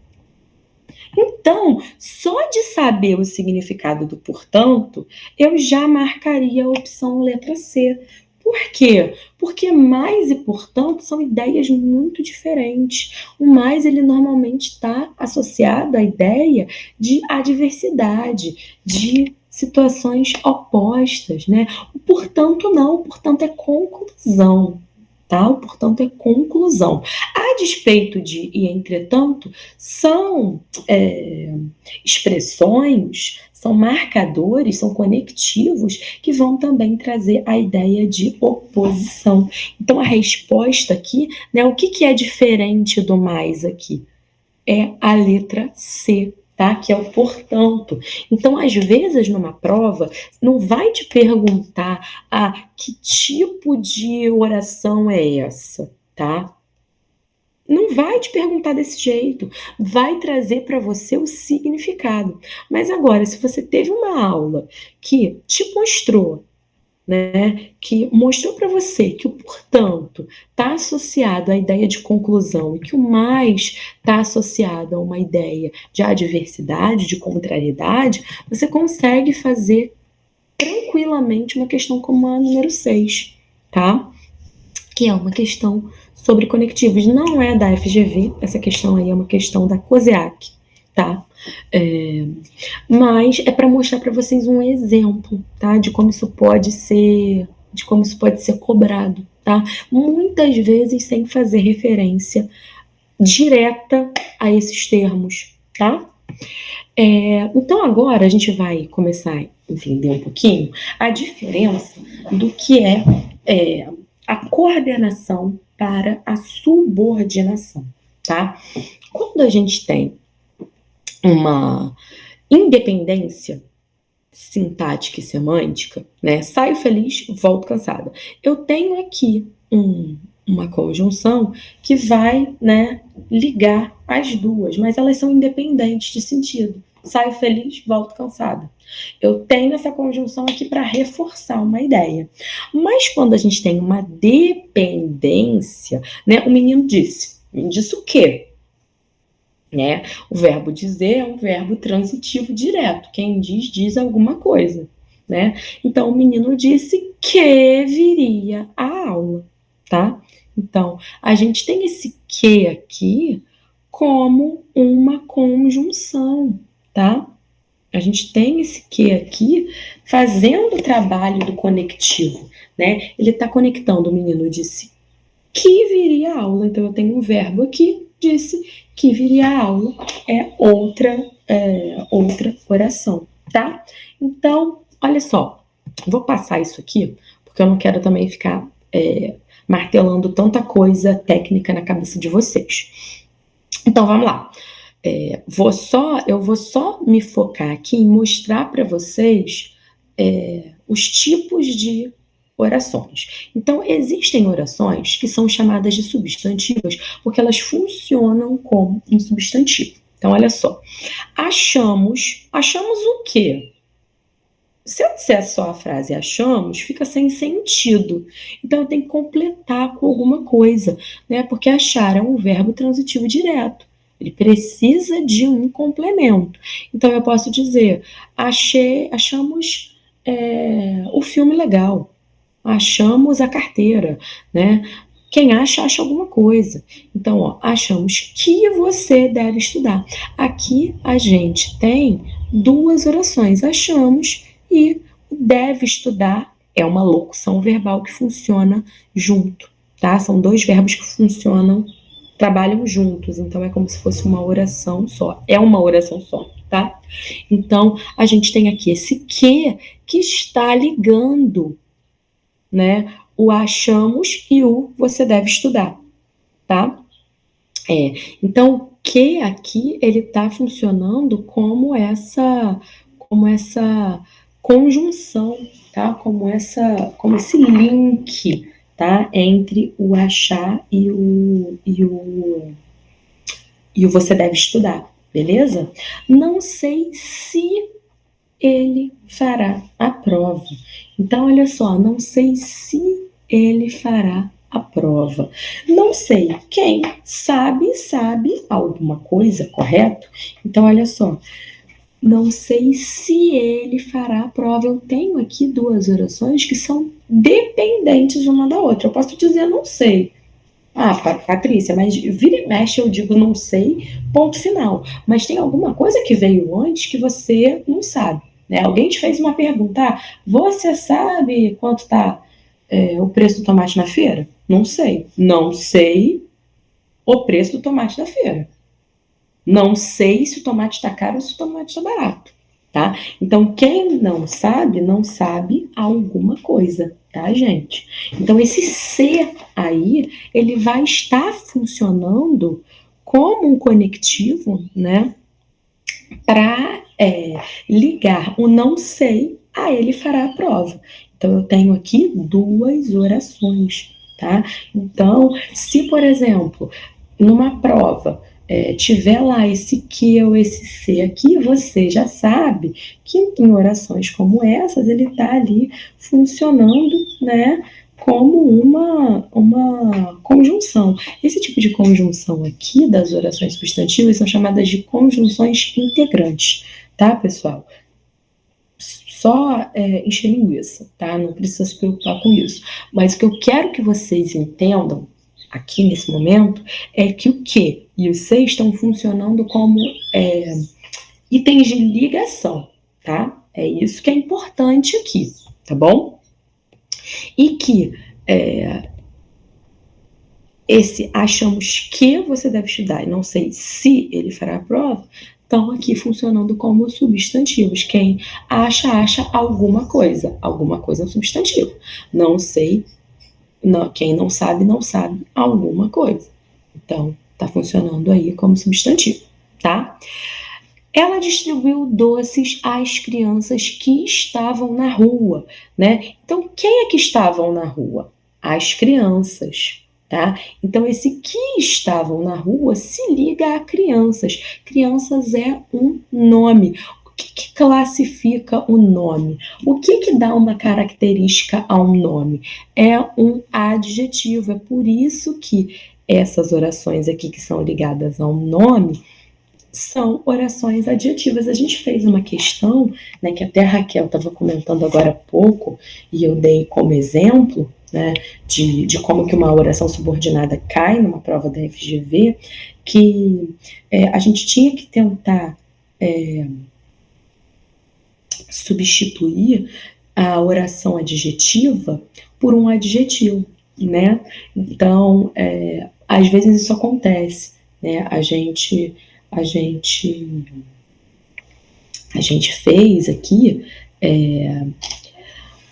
Então, só de saber o significado do portanto, eu já marcaria a opção letra C. Por quê? Porque mais e portanto são ideias muito diferentes. O mais, ele normalmente está associado à ideia de adversidade, de situações opostas, né? O portanto não, o portanto é conclusão. Tá? O portanto é conclusão. A despeito de e entretanto, são expressões, são marcadores, são conectivos que vão também trazer a ideia de oposição. Então, a resposta aqui, né, o que é diferente do mais aqui? É a letra C, tá? Que é o portanto. Então, às vezes, numa prova, não vai te perguntar que tipo de oração é essa, tá? Não vai te perguntar desse jeito, vai trazer para você o significado. Mas agora, se você teve uma aula que te mostrou, né, que mostrou para você que o portanto está associado à ideia de conclusão e que o mais está associado a uma ideia de adversidade, de contrariedade, você consegue fazer tranquilamente uma questão como a número 6, tá? Que é uma questão sobre conectivos. Não é da FGV, essa questão aí é uma questão da COSEAC, tá? Mas é para mostrar para vocês um exemplo, tá? De como isso pode ser cobrado, tá? Muitas vezes sem fazer referência direta a esses termos, tá? Então agora a gente vai começar a entender um pouquinho a diferença do que é a coordenação para a subordinação, tá? Quando a gente tem uma independência sintática e semântica, né? Saio feliz, volto cansada. Eu tenho aqui uma conjunção que vai, né, ligar as duas, mas elas são independentes de sentido. Saio feliz, volto cansada. Eu tenho essa conjunção aqui para reforçar uma ideia. Mas quando a gente tem uma dependência, né? O menino disse. O menino disse o quê? Né? O verbo dizer é um verbo transitivo direto. Quem diz alguma coisa, né? Então, o menino disse que viria à aula, tá? Então, a gente tem esse que aqui como uma conjunção, tá? A gente tem esse que aqui fazendo o trabalho do conectivo, né? Ele está conectando, o menino disse que viria à aula. Então, eu tenho um verbo aqui, disse que viria à aula, outra oração, tá? Então, olha só, vou passar isso aqui, porque eu não quero também ficar martelando tanta coisa técnica na cabeça de vocês. Então, vamos lá. Eu vou só me focar aqui em mostrar para vocês os tipos de orações. Então, existem orações que são chamadas de substantivas porque elas funcionam como um substantivo. Então, olha só. Achamos o quê? Se eu disser só a frase achamos, fica sem sentido. Então, eu tenho que completar com alguma coisa, né? Porque achar é um verbo transitivo direto. Ele precisa de um complemento. Então, eu posso dizer, achamos o filme legal. Achamos a carteira, né? Quem acha alguma coisa. Então, ó, achamos que você deve estudar. Aqui a gente tem duas orações. Achamos e deve estudar é uma locução verbal que funciona junto, tá? São dois verbos que trabalham juntos. Então, é como se fosse uma oração só. É uma oração só, tá? Então, a gente tem aqui esse que está ligando, né? O achamos e o você deve estudar, tá? Então, o que aqui ele está funcionando como essa conjunção, tá? Como esse link, tá? Entre o achar e o você deve estudar, beleza? Não sei se ele fará a prova. Então, olha só, não sei se ele fará a prova. Não sei quem sabe alguma coisa, correto? Então, olha só, não sei se ele fará a prova. Eu tenho aqui duas orações que são dependentes uma da outra. Eu posso dizer não sei. Ah, Patrícia, mas vira e mexe eu digo não sei, ponto final. Mas tem alguma coisa que veio antes que você não sabe, né? Alguém te fez uma pergunta, você sabe quanto está o preço do tomate na feira? Não sei. Não sei o preço do tomate da feira. Não sei se o tomate está caro ou se o tomate está barato, tá? Então, quem não sabe alguma coisa, tá, gente? Então, esse ser aí, ele vai estar funcionando como um conectivo, né? Para ligar o não sei a ele fará a prova. Então, eu tenho aqui duas orações, tá? Então, se, por exemplo, numa prova tiver lá esse que ou esse se aqui, você já sabe que em orações como essas, ele está ali funcionando, né, como uma conjunção. Esse tipo de conjunção aqui das orações substantivas são chamadas de conjunções integrantes, tá, pessoal? Só encher linguiça, tá? Não precisa se preocupar com isso. Mas o que eu quero que vocês entendam aqui nesse momento é que o que e o se estão funcionando como itens de ligação, tá? É isso que é importante aqui, tá bom? E que esse achamos que você deve estudar e não sei se ele fará a prova, estão aqui funcionando como substantivos. Quem acha alguma coisa. Alguma coisa é um substantivo. Não sei, não, quem não sabe alguma coisa. Então, está funcionando aí como substantivo, tá? Ela distribuiu doces às crianças que estavam na rua, né? Então, quem é que estavam na rua? As crianças, tá? Então, esse que estavam na rua se liga a crianças. Crianças é um nome. O que classifica o nome? O que dá uma característica a um nome? É um adjetivo. É por isso que essas orações aqui que são ligadas a um nome são orações adjetivas. A gente fez uma questão, né, que até a Raquel estava comentando agora há pouco, e eu dei como exemplo, né, de como que uma oração subordinada cai numa prova da FGV, que a gente tinha que tentar substituir a oração adjetiva por um adjetivo, né? Então, às vezes isso acontece, né? A gente fez aqui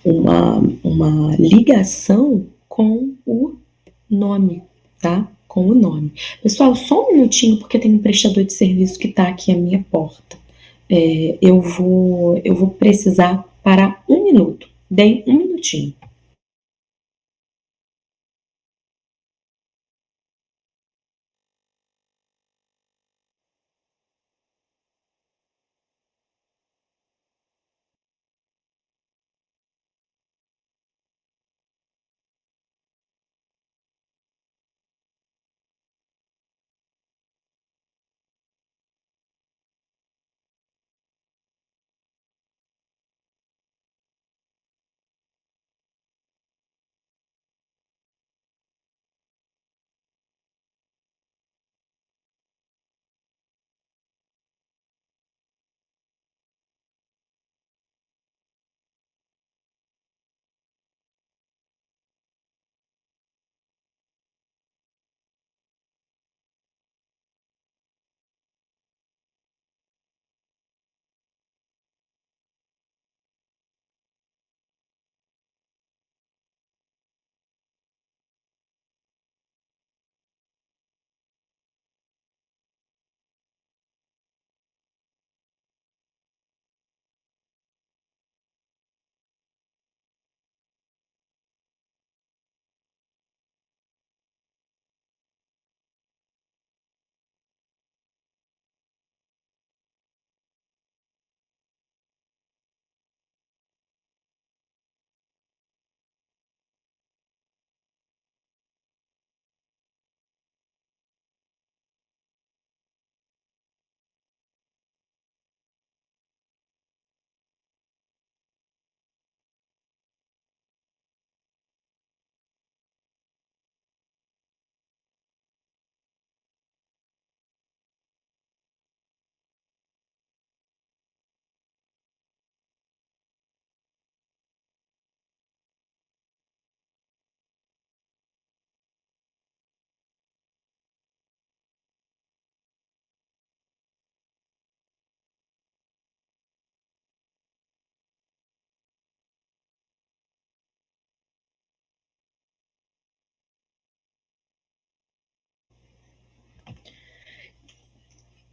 uma ligação com o nome, tá? Com o nome. Pessoal, só um minutinho, porque tem um prestador de serviço que está aqui à minha porta. Eu vou precisar parar um minuto. Deem um minutinho.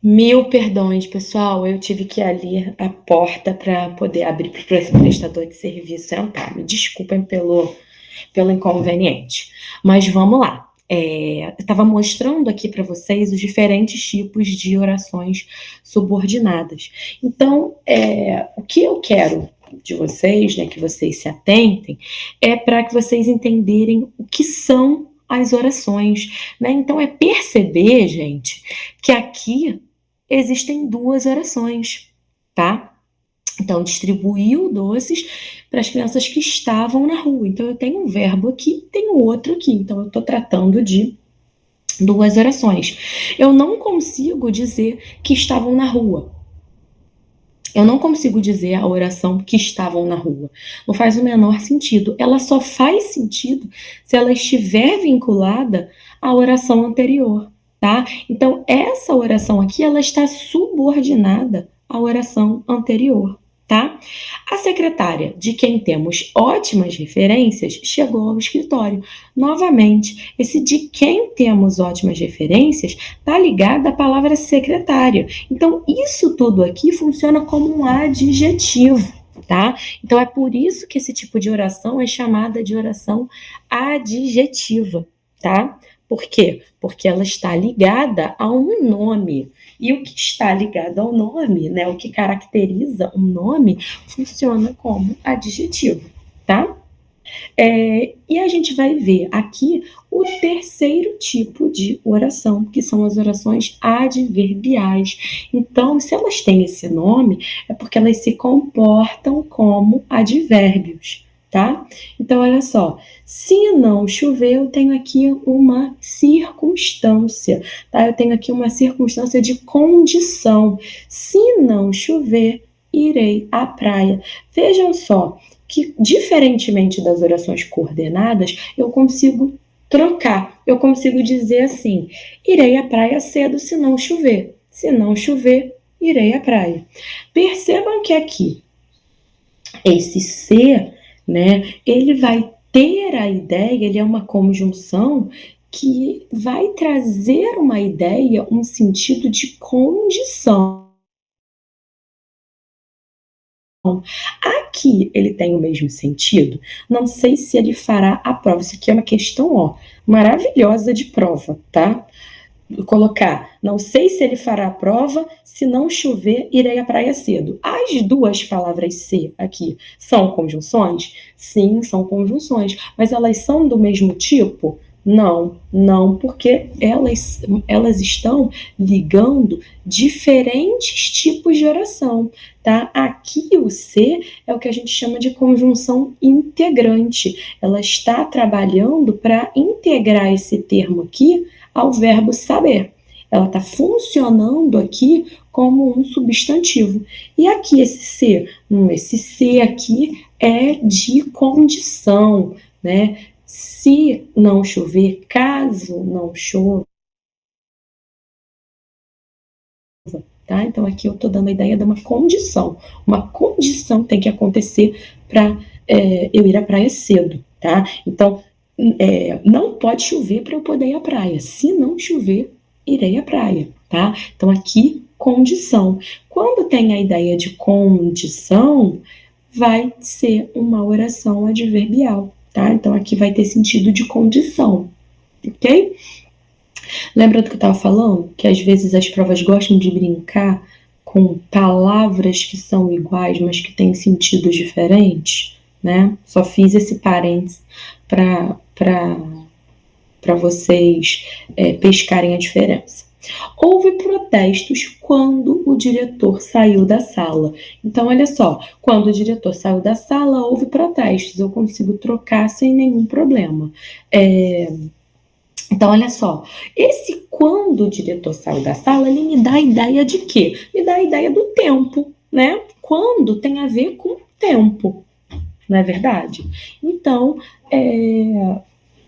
Mil perdões, pessoal. Eu tive que ir ali à porta para poder abrir para o prestador de serviço entrar. Me desculpem pelo inconveniente. Mas vamos lá. Eu estava mostrando aqui para vocês os diferentes tipos de orações subordinadas. Então, o que eu quero de vocês, né, que vocês se atentem, é para que vocês entenderem o que são as orações, né? Então, é perceber, gente, que aqui existem duas orações, tá? Então, distribuiu doces para as crianças que estavam na rua. Então, eu tenho um verbo aqui, tenho outro aqui. Então, eu estou tratando de duas orações. Eu não consigo dizer que estavam na rua. Eu não consigo dizer a oração que estavam na rua. Não faz o menor sentido. Ela só faz sentido se ela estiver vinculada à oração anterior, tá? Então, essa oração aqui, ela está subordinada à oração anterior, tá? A secretária, de quem temos ótimas referências, chegou ao escritório. Novamente, esse de quem temos ótimas referências está ligado à palavra secretária. Então, isso tudo aqui funciona como um adjetivo, tá? Então, é por isso que esse tipo de oração é chamada de oração adjetiva, tá? Por quê? Porque ela está ligada a um nome. E o que está ligado ao nome, né, o que caracteriza um nome, funciona como adjetivo, tá? E a gente vai ver aqui o terceiro tipo de oração, que são as orações adverbiais. Então, se elas têm esse nome, é porque elas se comportam como advérbios, tá? Então, olha só, se não chover, eu tenho aqui uma circunstância, tá? Eu tenho aqui uma circunstância de condição. Se não chover, irei à praia. Vejam só, que, diferentemente das orações coordenadas, eu consigo trocar. Eu consigo dizer assim: irei à praia cedo se não chover. Se não chover, irei à praia. Percebam que aqui, esse ser, né, ele vai ter a ideia, ele é uma conjunção que vai trazer uma ideia, um sentido de condição. Aqui ele tem o mesmo sentido. Não sei se ele fará a prova. Isso aqui é uma questão, ó, maravilhosa de prova, tá? Vou colocar, não sei se ele fará a prova, se não chover, irei à praia cedo. As duas palavras se aqui são conjunções? Sim, são conjunções. Mas elas são do mesmo tipo? Não, porque elas estão ligando diferentes tipos de oração, tá? Aqui o ser é o que a gente chama de conjunção integrante. Ela está trabalhando para integrar esse termo aqui ao verbo saber. Ela está funcionando aqui como um substantivo. E aqui esse ser aqui é de condição, né? Se não chover, caso não chova, tá? Então aqui eu estou dando a ideia de uma condição. Uma condição tem que acontecer para eu ir à praia cedo, tá? Então não pode chover para eu poder ir à praia. Se não chover, irei à praia, tá? Então aqui condição. Quando tem a ideia de condição, vai ser uma oração adverbial, tá? Então aqui vai ter sentido de condição, ok? Lembra do que eu estava falando? Que às vezes as provas gostam de brincar com palavras que são iguais, mas que têm sentidos diferentes, né? Só fiz esse parênteses para vocês pescarem a diferença. Houve protestos quando o diretor saiu da sala. Então, olha só, quando o diretor saiu da sala, houve protestos. Eu consigo trocar sem nenhum problema. Então, olha só, esse quando o diretor saiu da sala, ele me dá a ideia de quê? Me dá a ideia do tempo, né? Quando tem a ver com tempo, não é verdade? Então,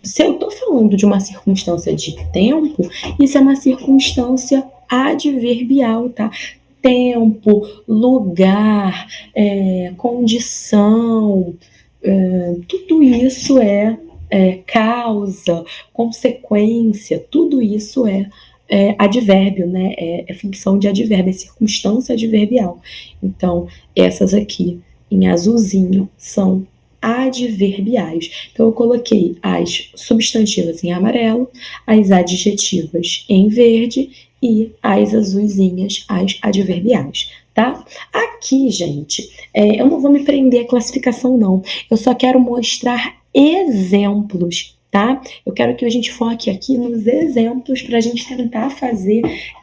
se eu estou falando de uma circunstância de tempo, isso é uma circunstância adverbial, tá? Tempo, lugar, condição, tudo isso é causa, consequência, tudo isso é advérbio, né? É ficção de advérbio, é circunstância adverbial. Então, essas aqui, em azulzinho, são adverbiais. Então, eu coloquei as substantivas em amarelo, as adjetivas em verde e as azulzinhas, as adverbiais, tá? Aqui, gente, eu não vou me prender à classificação, não. Eu só quero mostrar exemplos, tá? Eu quero que a gente foque aqui nos exemplos para a gente tentar fazer,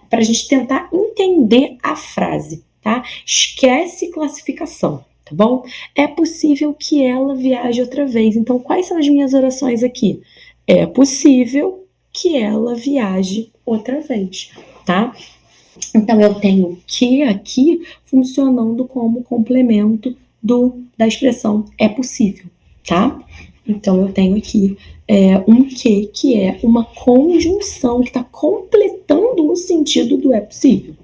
para a gente tentar entender a frase, tá? Esquece classificação, tá bom? É possível que ela viaje outra vez. Então, quais são as minhas orações aqui? É possível que ela viaje outra vez, tá? Então, eu tenho que aqui funcionando como complemento da expressão é possível, tá? Então, eu tenho aqui um que é uma conjunção que está completando o sentido do é possível.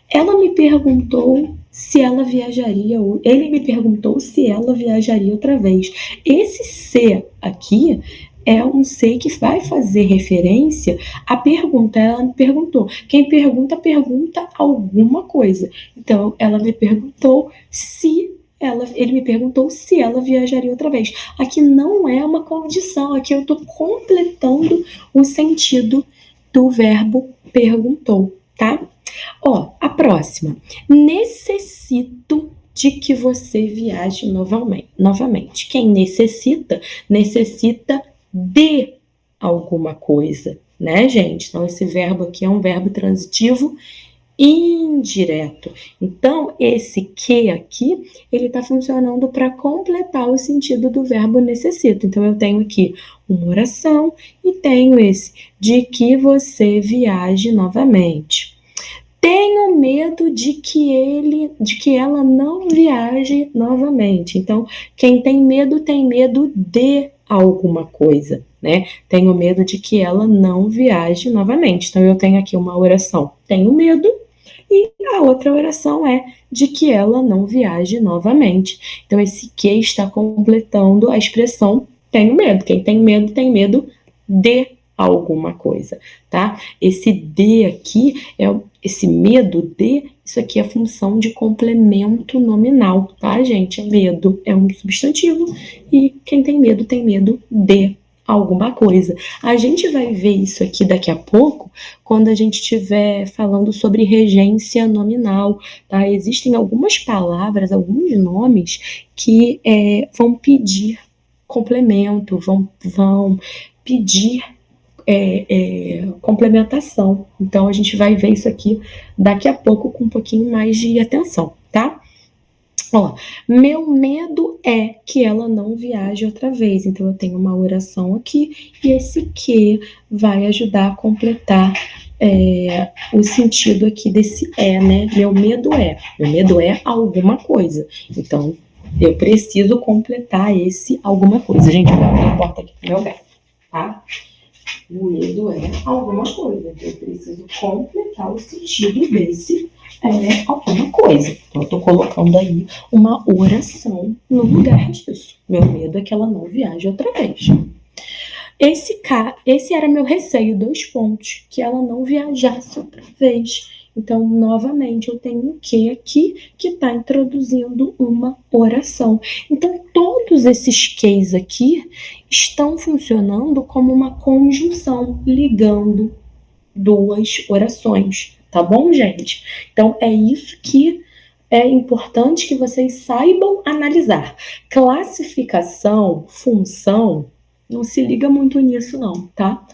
Ela me perguntou se ela viajaria, ele me perguntou se ela viajaria outra vez. Esse se aqui é um se que vai fazer referência à pergunta. Ela me perguntou. Quem pergunta, pergunta alguma coisa. Então, ela me perguntou se ele me perguntou se ela viajaria outra vez. Aqui não é uma condição, aqui eu estou completando o sentido do verbo perguntou, tá? Ó, a próxima. Necessito de que você viaje novamente. Quem necessita, necessita de alguma coisa, né, gente? Então, esse verbo aqui é um verbo transitivo indireto. Então, esse que aqui, ele está funcionando para completar o sentido do verbo necessito. Então, eu tenho aqui uma oração e tenho esse de que você viaje novamente. Tenho medo de que ela não viaje novamente. Então, quem tem medo de alguma coisa, né? Tenho medo de que ela não viaje novamente. Então, eu tenho aqui uma oração, tenho medo, e a outra oração é de que ela não viaje novamente. Então, esse que está completando a expressão tenho medo. Quem tem medo de alguma coisa, tá? Esse de aqui esse medo de, isso aqui é função de complemento nominal, tá, gente? Medo é um substantivo e quem tem medo de alguma coisa. A gente vai ver isso aqui daqui a pouco, quando a gente estiver falando sobre regência nominal, tá? Existem algumas palavras, alguns nomes que vão pedir complemento, vão pedir complementação. Então, a gente vai ver isso aqui daqui a pouco com um pouquinho mais de atenção, tá? Ó, meu medo é que ela não viaje outra vez. Então, eu tenho uma oração aqui e esse que vai ajudar a completar o sentido aqui desse né? Meu medo é alguma coisa. Então, eu preciso completar esse alguma coisa. Gente, eu vou abrir a porta aqui pro meu gato, tá? O medo é alguma coisa. Eu preciso completar o sentido desse alguma coisa. Então, eu estou colocando aí uma oração no lugar disso. Meu medo é que ela não viaje outra vez. Esse era meu receio, 2 pontos, que ela não viajasse outra vez. Então, novamente, eu tenho um que aqui que está introduzindo uma oração. Então, todos esses ques aqui estão funcionando como uma conjunção, ligando 2 orações. Tá bom, gente? Então, é isso que é importante que vocês saibam analisar. Classificação, função, não se liga muito nisso, não, tá?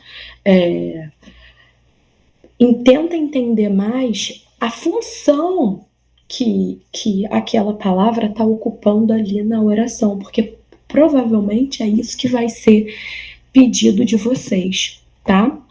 Tenta entender mais a função que aquela palavra está ocupando ali na oração, porque provavelmente é isso que vai ser pedido de vocês, tá?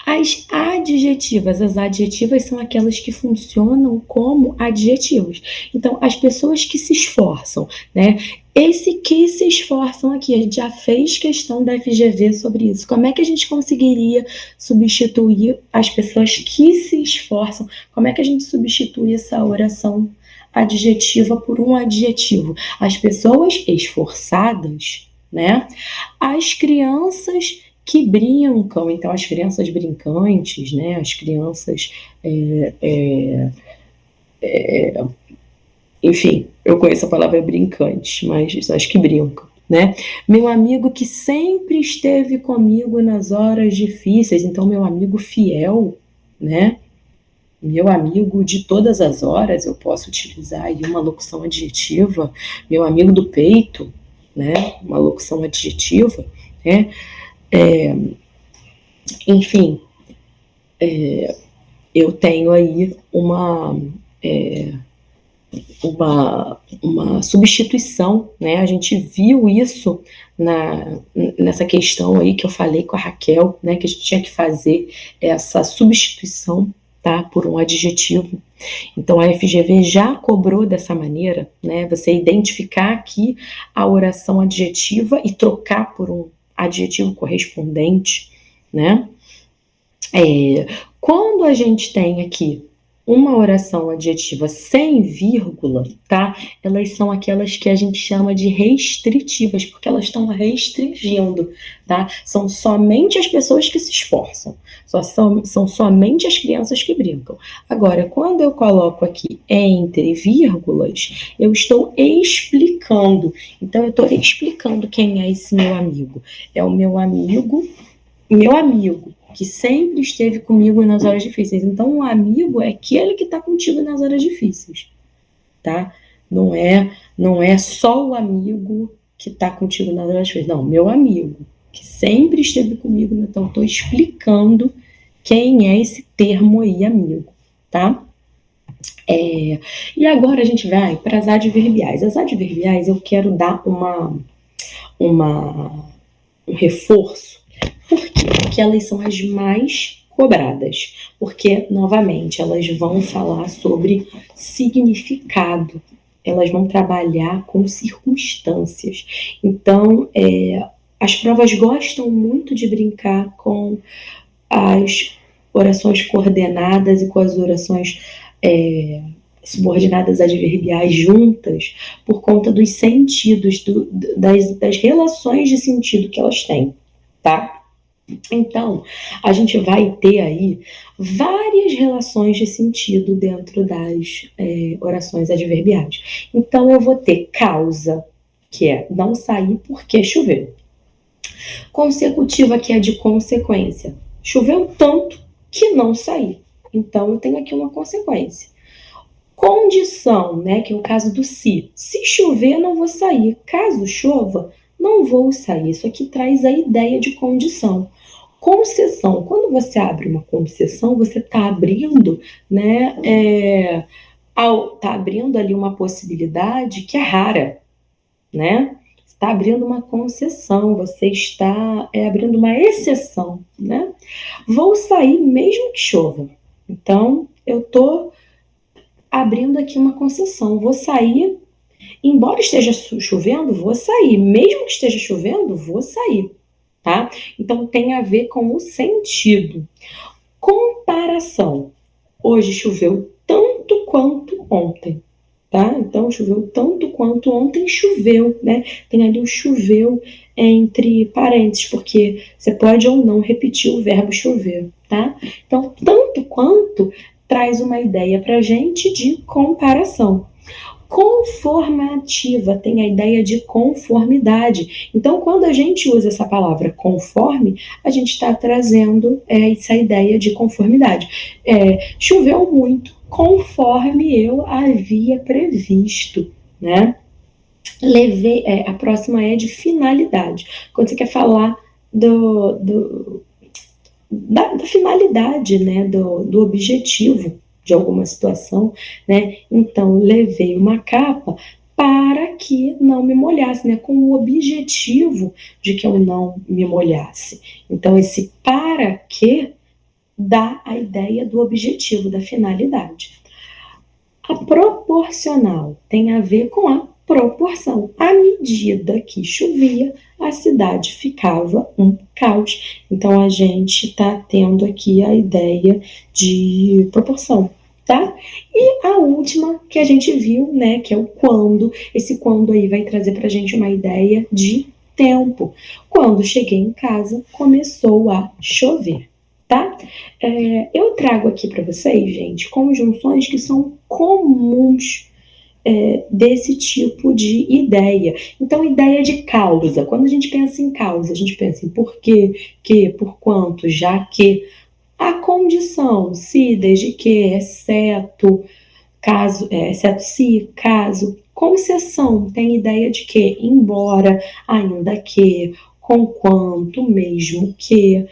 As adjetivas são aquelas que funcionam como adjetivos. Então, as pessoas que se esforçam, né? Esse que se esforçam aqui, a gente já fez questão da FGV sobre isso. Como é que a gente conseguiria substituir as pessoas que se esforçam? Como é que a gente substitui essa oração adjetiva por um adjetivo? As pessoas esforçadas, né? As crianças que brincam, então as crianças brincantes, né? As crianças enfim, eu conheço a palavra brincante, mas acho que brincam, né? Meu amigo que sempre esteve comigo nas horas difíceis, então meu amigo fiel, né? Meu amigo de todas as horas, eu posso utilizar aí uma locução adjetiva. Meu amigo do peito, né? Uma locução adjetiva, né? Enfim, eu tenho aí uma substituição, né? A gente viu isso nessa questão aí que eu falei com a Raquel, né? Que a gente tinha que fazer essa substituição tá? Por um adjetivo. Então, a FGV já cobrou dessa maneira, né? Você identificar aqui a oração adjetiva e trocar por um adjetivo correspondente, né? Quando a gente tem aqui uma oração adjetiva sem vírgula, tá? Elas são aquelas que a gente chama de restritivas, porque elas estão restringindo, tá? São somente as pessoas que se esforçam, são somente as crianças que brincam. Agora, quando eu coloco aqui entre vírgulas, eu estou explicando. Então, eu estou explicando quem é esse meu amigo. É o meu amigo, que sempre esteve comigo nas horas difíceis. Então, um amigo é aquele que está contigo nas horas difíceis, tá? Não é só o amigo que está contigo nas horas difíceis. Não, meu amigo, que sempre esteve comigo. Então, estou explicando quem é esse termo aí, amigo, tá? E agora a gente vai para as adverbiais. As adverbiais eu quero dar um reforço. Por quê? Porque elas são as mais cobradas. Porque, novamente, elas vão falar sobre significado. Elas vão trabalhar com circunstâncias. Então, as provas gostam muito de brincar com as orações coordenadas e com as orações subordinadas adverbiais juntas, por conta dos sentidos, das relações de sentido que elas têm, tá? Então, a gente vai ter aí várias relações de sentido dentro das orações adverbiais. Então, eu vou ter causa, que é não sair porque choveu. Consecutiva, que é de consequência. Choveu tanto que não saí. Então, eu tenho aqui uma consequência. Condição, né, que é o caso do se. Se chover, não vou sair. Caso chova, não vou sair. Isso aqui traz a ideia de condição. Concessão. Quando você abre uma concessão, você está abrindo, né, tá abrindo ali uma possibilidade que é rara, né? Está abrindo uma concessão, você está abrindo uma exceção, né? Vou sair mesmo que chova. Então, eu estou abrindo aqui uma concessão. Vou sair, embora esteja chovendo, vou sair. Mesmo que esteja chovendo, vou sair, tá? Então, tem a ver com o sentido. Comparação. Hoje choveu tanto quanto ontem, tá? Então, choveu tanto quanto ontem choveu, né? Tem ali o choveu entre parênteses, porque você pode ou não repetir o verbo chover, tá? Então, tanto quanto traz uma ideia pra gente de comparação. Conformativa tem a ideia de conformidade. Então, quando a gente usa essa palavra conforme, a gente está trazendo essa ideia de conformidade. Choveu muito, conforme eu havia previsto, né? A próxima é de finalidade. Quando você quer falar da finalidade, né? Do objetivo de alguma situação, né? Então, levei uma capa para que não me molhasse, né? Com o objetivo de que eu não me molhasse. Então, esse para que dá a ideia do objetivo, da finalidade. A proporcional tem a ver com a proporção. À medida que chovia, a cidade ficava um caos. Então, a gente está tendo aqui a ideia de proporção, tá? E a última que a gente viu, né, que é o quando. Esse quando aí vai trazer para a gente uma ideia de tempo. Quando cheguei em casa, começou a chover, tá? Eu trago aqui para vocês, gente, conjunções que são comuns desse tipo de ideia. Então, ideia de causa. Quando a gente pensa em causa, a gente pensa em porquê, que, por quanto, já que. A condição, se, desde que, exceto, caso, exceto se, caso. Concessão tem ideia de que, embora, ainda que, conquanto, mesmo que.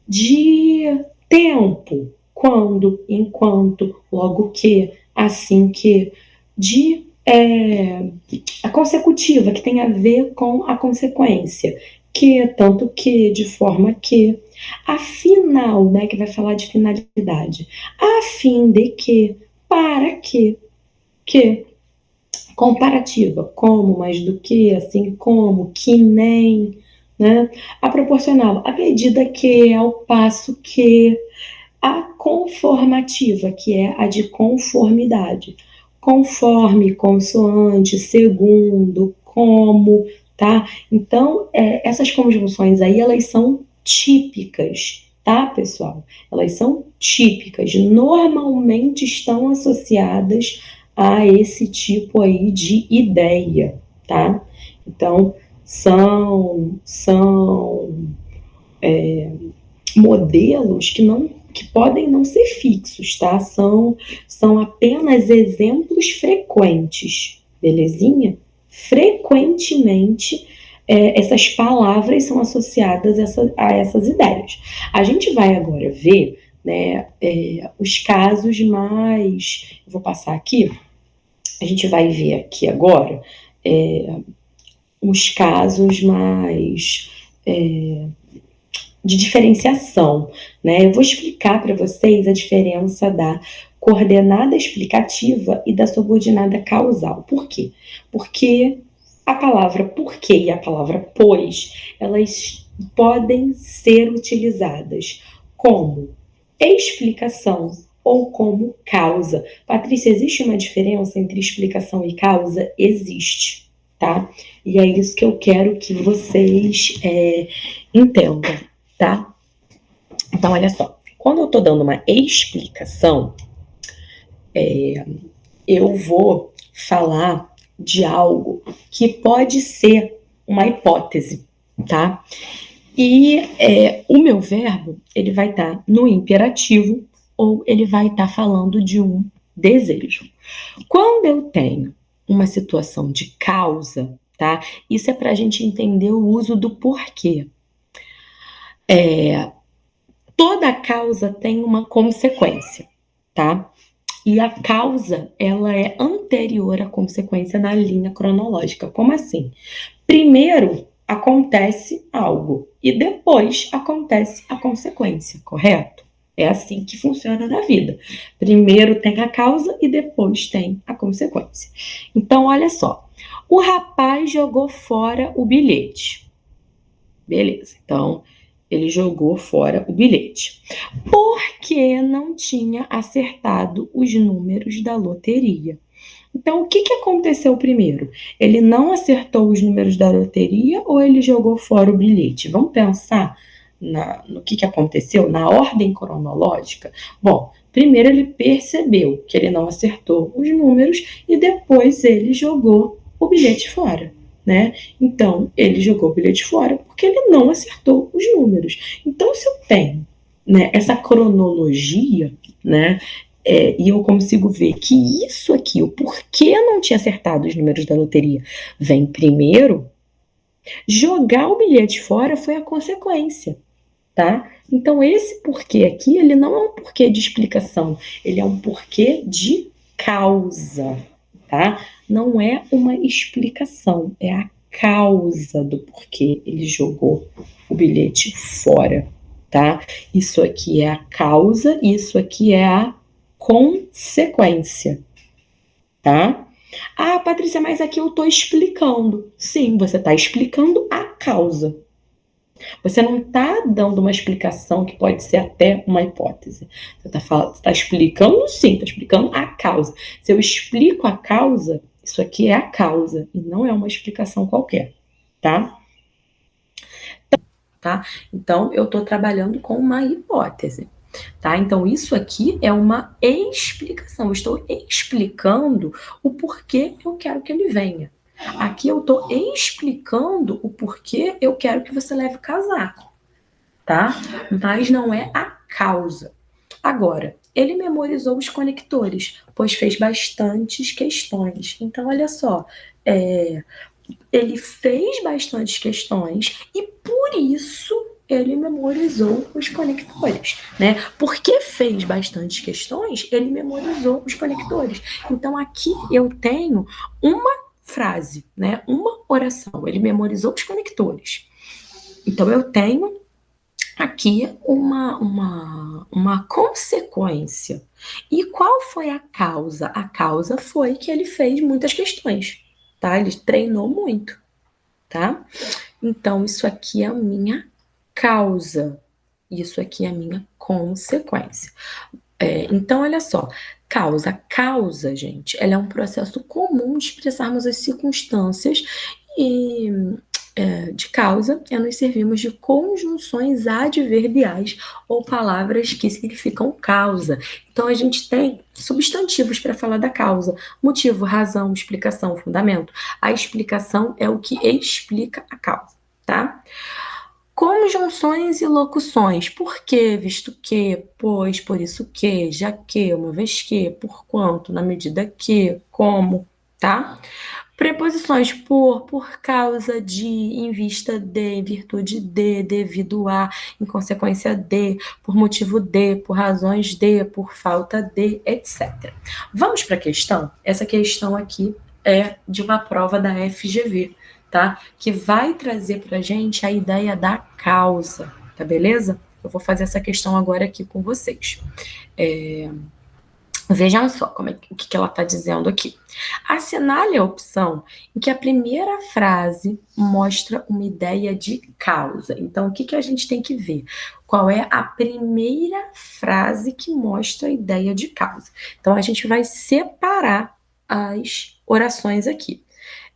De tempo, quando, enquanto, logo que, assim que. De a consecutiva, que tem a ver com a consequência. que, tanto que, de forma que. Afinal, né, que vai falar de finalidade. A fim de que, para que. Comparativa, como, mais do que, assim como, que nem, né? A proporcional, à medida que, ao passo que. A conformativa, que é a de conformidade. Conforme, consoante, segundo, como, tá? Então, essas conjunções aí, elas são típicas, tá, pessoal? Elas são típicas, normalmente estão associadas a esse tipo aí de ideia, tá? Então, são modelos que podem não ser fixos, tá? São apenas exemplos frequentes, belezinha? Frequentemente, essas palavras são associadas a essas ideias. A gente vai agora ver, né, os casos mais. Eu vou passar aqui, a gente vai ver aqui agora os casos mais de diferenciação, né? Eu vou explicar para vocês a diferença da coordenada explicativa e da subordinada causal. Por quê? Porque a palavra porque e a palavra pois, elas podem ser utilizadas como explicação ou como causa. Patrícia, existe uma diferença entre explicação e causa? Existe, tá? E é isso que eu quero que vocês entendam, tá? Então, olha só. Quando eu estou dando uma explicação, eu vou falar de algo que pode ser uma hipótese, tá? E o meu verbo, ele vai estar no imperativo ou ele vai estar falando de um desejo. Quando eu tenho uma situação de causa, tá? Isso é para a gente entender o uso do porquê. Toda causa tem uma consequência, tá? E a causa, ela é anterior à consequência na linha cronológica. Como assim? Primeiro acontece algo e depois acontece a consequência, correto? É assim que funciona na vida. Primeiro tem a causa e depois tem a consequência. Então, olha só. O rapaz jogou fora o bilhete. Beleza, então ele jogou fora o bilhete. Porque não tinha acertado os números da loteria. Então, o que aconteceu primeiro? Ele não acertou os números da loteria ou ele jogou fora o bilhete? Vamos pensar no que aconteceu, na ordem cronológica? Bom, primeiro ele percebeu que ele não acertou os números e depois ele jogou o bilhete fora, né? Então, ele jogou o bilhete fora porque ele não acertou os números. Então, se eu tenho, né, essa cronologia, né, e eu consigo ver que isso aqui, o porquê não tinha acertado os números da loteria, vem primeiro, jogar o bilhete fora foi a consequência, tá? Então, esse porquê aqui, ele não é um porquê de explicação, ele é um porquê de causa, tá? Não é uma explicação, é a causa do porquê ele jogou o bilhete fora, tá? Isso aqui é a causa, isso aqui é a consequência, tá? Ah, Patrícia, mas aqui eu tô explicando. Sim, você tá explicando a causa. Você não tá dando uma explicação que pode ser até uma hipótese. Você tá explicando, sim, tá explicando a causa. Se eu explico a causa, isso aqui é a causa e não é uma explicação qualquer, tá? Então, eu tô trabalhando com uma hipótese. Tá? Então, isso aqui é uma explicação. Eu estou explicando o porquê eu quero que ele venha. Aqui eu estou explicando o porquê eu quero que você leve o casaco, tá? Mas não é a causa. Agora, ele memorizou os conectores, pois fez bastantes questões. Então, olha só, ele fez bastantes questões e por isso ele memorizou os conectores, né? Porque fez bastantes questões, ele memorizou os conectores. Então aqui eu tenho uma frase, né? Uma oração. Ele memorizou os conectores. Então, eu tenho aqui uma consequência. E qual foi a causa? A causa foi que ele fez muitas questões, tá? Ele treinou muito, tá? Então, isso aqui é a minha causa. Isso aqui é a minha consequência. Então, olha só. Causa, gente, ela é um processo comum de expressarmos as circunstâncias e de causa nos servimos de conjunções adverbiais ou palavras que significam causa. Então, a gente tem substantivos para falar da causa: motivo, razão, explicação, fundamento. A explicação é o que explica a causa, tá? Conjunções e locuções: por que, visto que, pois, por isso que, já que, uma vez que, por quanto, na medida que, como, tá? Preposições: por causa de, em vista de, em virtude de, devido a, em consequência de, por motivo de, por razões de, por falta de, etc. Vamos para a questão? Essa questão aqui é de uma prova da FGV, tá? Que vai trazer para a gente a ideia da causa, tá beleza? Eu vou fazer essa questão agora aqui com vocês. Vejam só o que ela está dizendo aqui. Assinale a opção em que a primeira frase mostra uma ideia de causa. Então, o que a gente tem que ver? Qual é a primeira frase que mostra a ideia de causa? Então, a gente vai separar as orações aqui.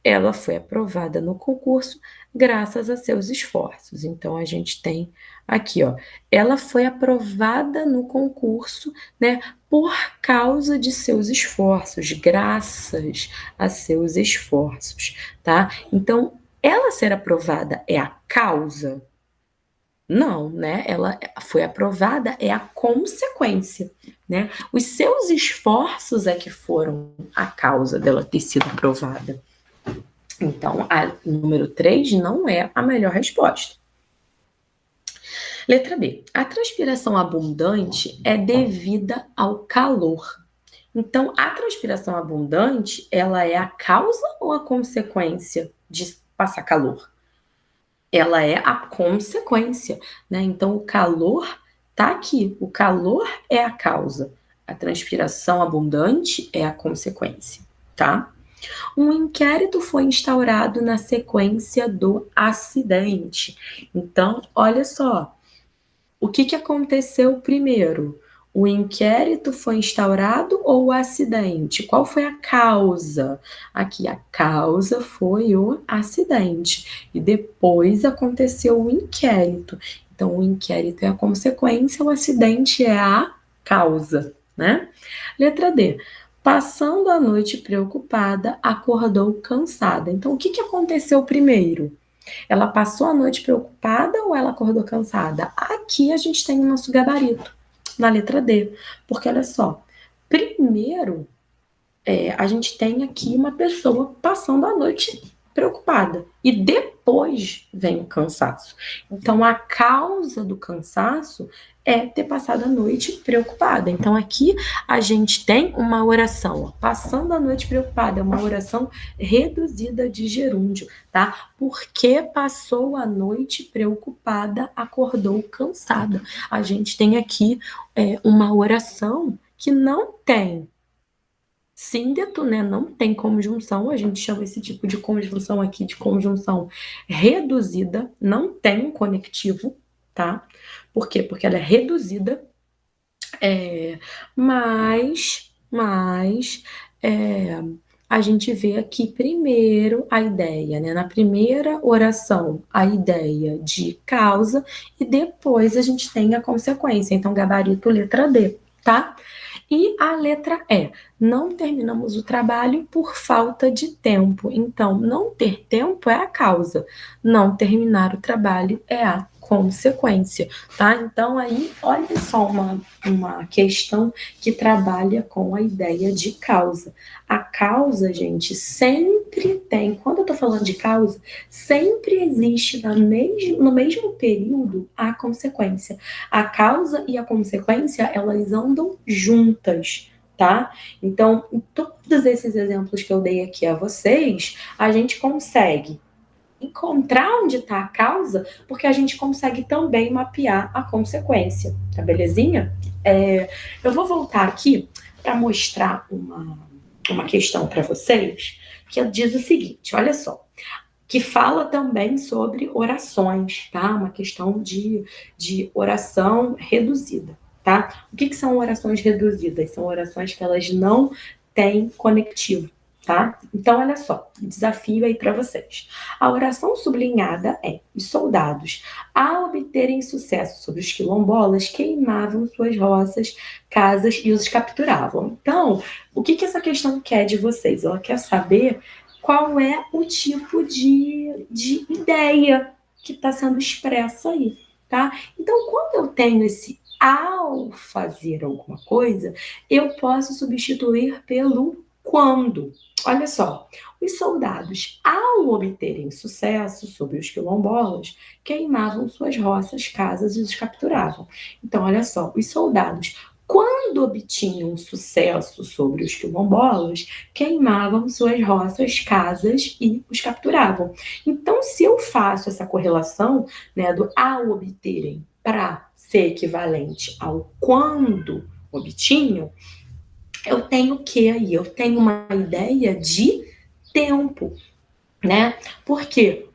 Ela foi aprovada no concurso graças a seus esforços. Então, a gente tem aqui, ó, ela foi aprovada no concurso, né, por causa de seus esforços, graças a seus esforços, tá? Então, ela ser aprovada é a causa? Não, né? Ela foi aprovada é a consequência, né? Os seus esforços é que foram a causa dela ter sido aprovada. Então, a número 3 não é a melhor resposta. Letra B. A transpiração abundante é devida ao calor. Então, a transpiração abundante, ela é a causa ou a consequência de passar calor? Ela é a consequência, né? Então, o calor tá aqui. O calor é a causa. A transpiração abundante é a consequência, tá? Um inquérito foi instaurado na sequência do acidente. Então, olha só, o que aconteceu primeiro? O inquérito foi instaurado ou o acidente? Qual foi a causa? Aqui, a causa foi o acidente. E depois aconteceu o inquérito. Então, o inquérito é a consequência, o acidente é a causa, né? Letra D. Passando a noite preocupada, acordou cansada. Então, o que aconteceu primeiro? Ela passou a noite preocupada ou ela acordou cansada? Aqui a gente tem o nosso gabarito, na letra D. Porque olha só, primeiro a gente tem aqui uma pessoa passando a noite preocupada. E depois vem o cansaço. Então, a causa do cansaço é ter passado a noite preocupada. Então, aqui a gente tem uma oração, ó, passando a noite preocupada, é uma oração reduzida de gerúndio, tá? Porque passou a noite preocupada, acordou cansada. A gente tem aqui uma oração que não tem síndeto, né? Não tem conjunção, a gente chama esse tipo de conjunção aqui de conjunção reduzida, não tem um conectivo, tá? Por quê? Porque ela é reduzida, mas a gente vê aqui primeiro a ideia, né? Na primeira oração, a ideia de causa e depois a gente tem a consequência. Então, gabarito letra D, tá? E a letra E, não terminamos o trabalho por falta de tempo. Então, não ter tempo é a causa, não terminar o trabalho é a consequência, tá? Então, aí, olha só uma questão que trabalha com a ideia de causa. A causa, gente, sempre tem, quando eu tô falando de causa, sempre existe no mesmo período a consequência. A causa e a consequência, elas andam juntas, tá? Então, em todos esses exemplos que eu dei aqui a vocês, a gente consegue encontrar onde está a causa, porque a gente consegue também mapear a consequência, tá belezinha? Eu vou voltar aqui para mostrar uma questão para vocês, que diz o seguinte, olha só, que fala também sobre orações, tá? Uma questão de oração reduzida, tá? O que são orações reduzidas? São orações que elas não têm conectivo, tá? Então, olha só, desafio aí para vocês. A oração sublinhada é: os soldados, ao obterem sucesso sobre os quilombolas, queimavam suas roças, casas e os capturavam. Então, o que essa questão quer de vocês? Ela quer saber qual é o tipo de ideia que está sendo expressa aí, tá? Então, quando eu tenho esse ao fazer alguma coisa, eu posso substituir pelo quando. Olha só, os soldados, ao obterem sucesso sobre os quilombolas, queimavam suas roças, casas e os capturavam. Então, olha só, os soldados, quando obtinham sucesso sobre os quilombolas, queimavam suas roças, casas e os capturavam. Então, se eu faço essa correlação, né, do ao obterem para ser equivalente ao quando obtinham, eu tenho o que aí? Eu tenho uma ideia de tempo, né? Porque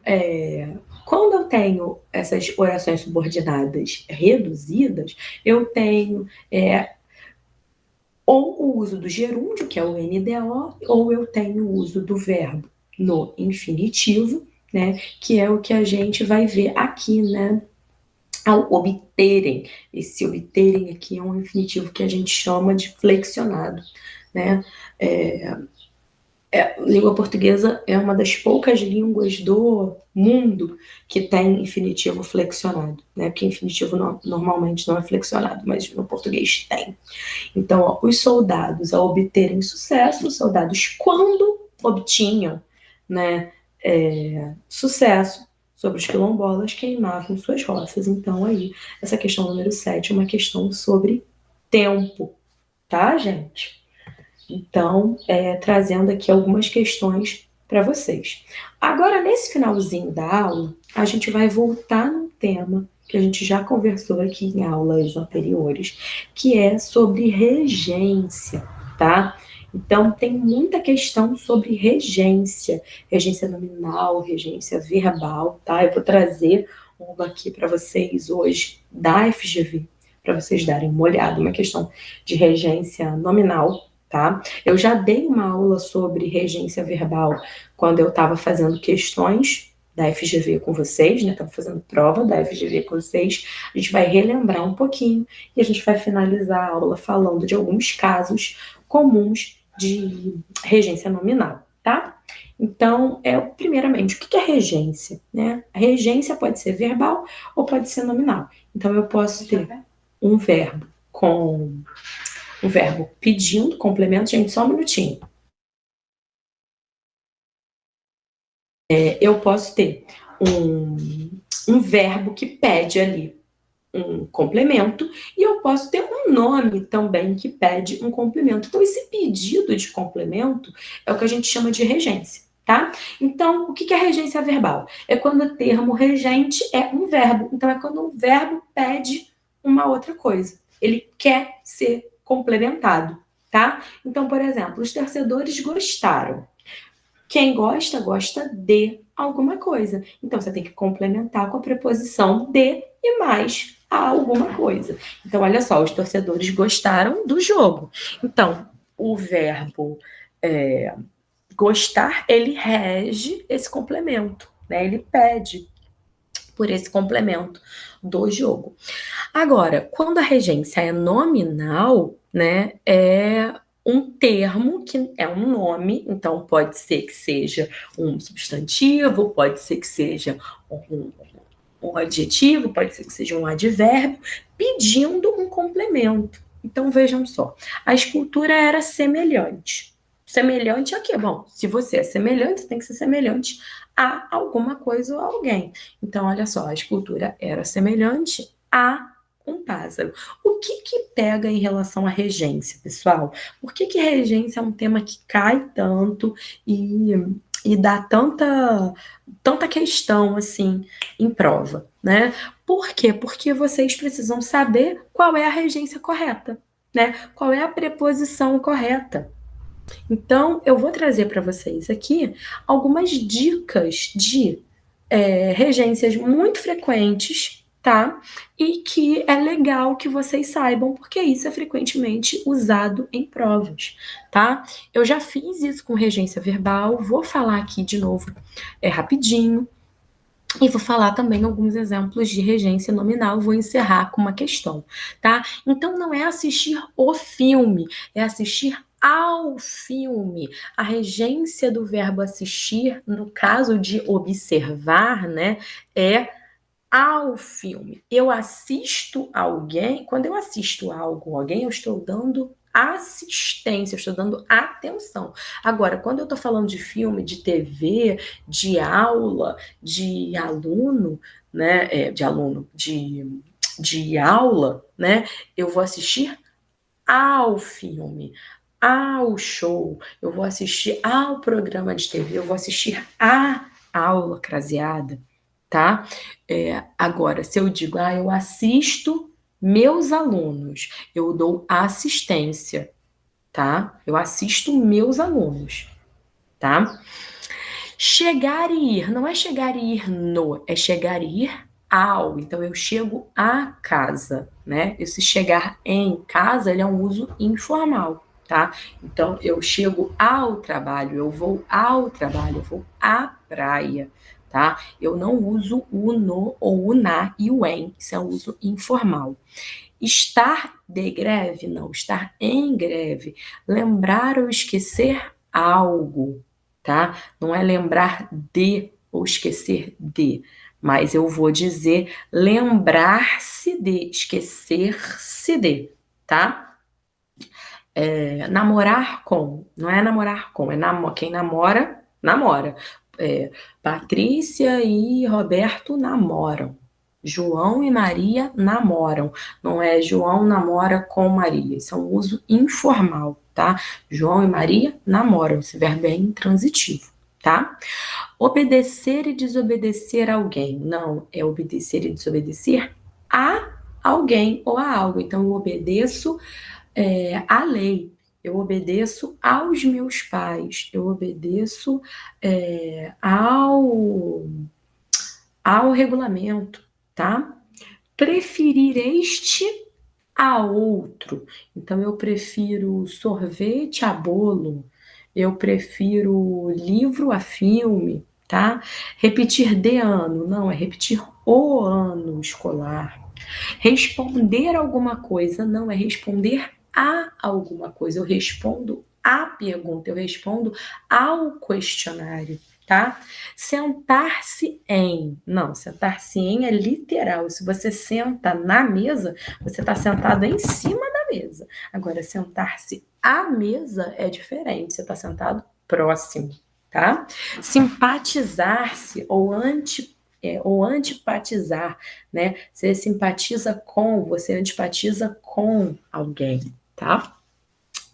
quando eu tenho essas orações subordinadas reduzidas, eu tenho ou o uso do gerúndio, que é o NDO, ou eu tenho o uso do verbo no infinitivo, né? Que é o que a gente vai ver aqui, né? Ao obterem. Esse obterem aqui é um infinitivo que a gente chama de flexionado, né? Língua portuguesa é uma das poucas línguas do mundo que tem infinitivo flexionado, né? Porque infinitivo normalmente não é flexionado, mas no português tem. Então, ó, os soldados, ao obterem sucesso, os soldados, quando obtinham, né, sucesso sobre os quilombolas, queimavam suas roças. Então, aí, essa questão número 7 é uma questão sobre tempo, tá, gente? Então, trazendo aqui algumas questões para vocês. Agora, nesse finalzinho da aula, a gente vai voltar num tema que a gente já conversou aqui em aulas anteriores, que é sobre regência, tá? Então, tem muita questão sobre regência, regência nominal, regência verbal, tá? Eu vou trazer uma aqui para vocês hoje, da FGV, para vocês darem uma olhada, uma questão de regência nominal, tá? Eu já dei uma aula sobre regência verbal quando eu estava fazendo questões da FGV com vocês, né? Estava fazendo prova da FGV com vocês. A gente vai relembrar um pouquinho e a gente vai finalizar a aula falando de alguns casos comuns de regência nominal, tá? Então, primeiramente, o que é regência, né? A regência pode ser verbal ou pode ser nominal. Então, eu posso ter um verbo com o verbo pedindo complemento. Gente, só um minutinho. Eu posso ter um verbo que pede ali um complemento e eu posso ter um nome também que pede um complemento. Então, esse pedido de complemento é o que a gente chama de regência, tá? Então, o que é regência verbal? É quando o termo regente é um verbo. Então, é quando um verbo pede uma outra coisa. Ele quer ser complementado, tá? Então, por exemplo, os torcedores gostaram. Quem gosta, gosta de alguma coisa. Então, você tem que complementar com a preposição de e mais a alguma coisa. Então, olha só, os torcedores gostaram do jogo. Então, o verbo gostar, ele rege esse complemento, né? Ele pede por esse complemento do jogo. Agora, quando a regência é nominal, né, é um termo que é um nome, então pode ser que seja um substantivo, pode ser que seja um adjetivo, pode ser que seja um advérbio, pedindo um complemento. Então vejam só, a escultura era semelhante. Semelhante a quê? Bom, se você é semelhante, você tem que ser semelhante a alguma coisa ou a alguém. Então, olha só, a escultura era semelhante a um pássaro. O que pega em relação à regência, pessoal? Por que regência é um tema que cai tanto e e dá tanta questão assim em prova, né? Por quê? Porque vocês precisam saber qual é a regência correta, né? Qual é a preposição correta. Então, eu vou trazer para vocês aqui algumas dicas de regências muito frequentes, tá? E que é legal que vocês saibam, porque isso é frequentemente usado em provas, tá? Eu já fiz isso com regência verbal, vou falar aqui de novo rapidinho. E vou falar também alguns exemplos de regência nominal, vou encerrar com uma questão, tá? Então não é assistir o filme, é assistir ao filme. A regência do verbo assistir, no caso de observar, né, é ao filme. Eu assisto alguém, quando eu assisto algo, alguém, eu estou dando assistência, eu estou dando atenção. Agora, quando eu estou falando de filme, de TV, de aula, de aluno, né, de aula, né, eu vou assistir ao filme, ao show, eu vou assistir ao programa de TV, eu vou assistir à aula craseada, tá? Agora, se eu digo, eu assisto meus alunos, eu dou assistência, tá? Eu assisto meus alunos, tá? Chegar e ir, não é chegar e ir no, é chegar e ir ao. Então, eu chego à casa, né? Esse chegar em casa, ele é um uso informal, tá? Então, eu chego ao trabalho, eu vou ao trabalho, eu vou à praia, tá? Eu não uso o no ou o na e o em, isso é um uso informal. Estar de greve, não, estar em greve. Lembrar ou esquecer algo, tá? Não é lembrar de ou esquecer de, mas eu vou dizer lembrar-se de, esquecer-se de, tá? Namorar com, não é namorar com, é quem namora, namora. Patrícia e Roberto namoram. João e Maria namoram. Não é João namora com Maria. Isso é um uso informal, tá? João e Maria namoram. Esse verbo é intransitivo, tá? Obedecer e desobedecer a alguém. Não, é obedecer e desobedecer a alguém ou a algo. Então, eu obedeço à lei. Eu obedeço aos meus pais. Eu obedeço ao regulamento, tá? Preferir este a outro. Então, eu prefiro sorvete a bolo, eu prefiro livro a filme, tá? Repetir de ano, não, é repetir o ano escolar. Responder alguma coisa, não, é responder a alguma coisa. Eu respondo à pergunta, eu respondo ao questionário, tá? Sentar-se em. Não, sentar-se em é literal. Se você senta na mesa, você está sentado em cima da mesa. Agora, sentar-se à mesa é diferente. Você está sentado próximo, tá? Simpatizar-se ou antipatizar, né? Você simpatiza com, você antipatiza com alguém, tá?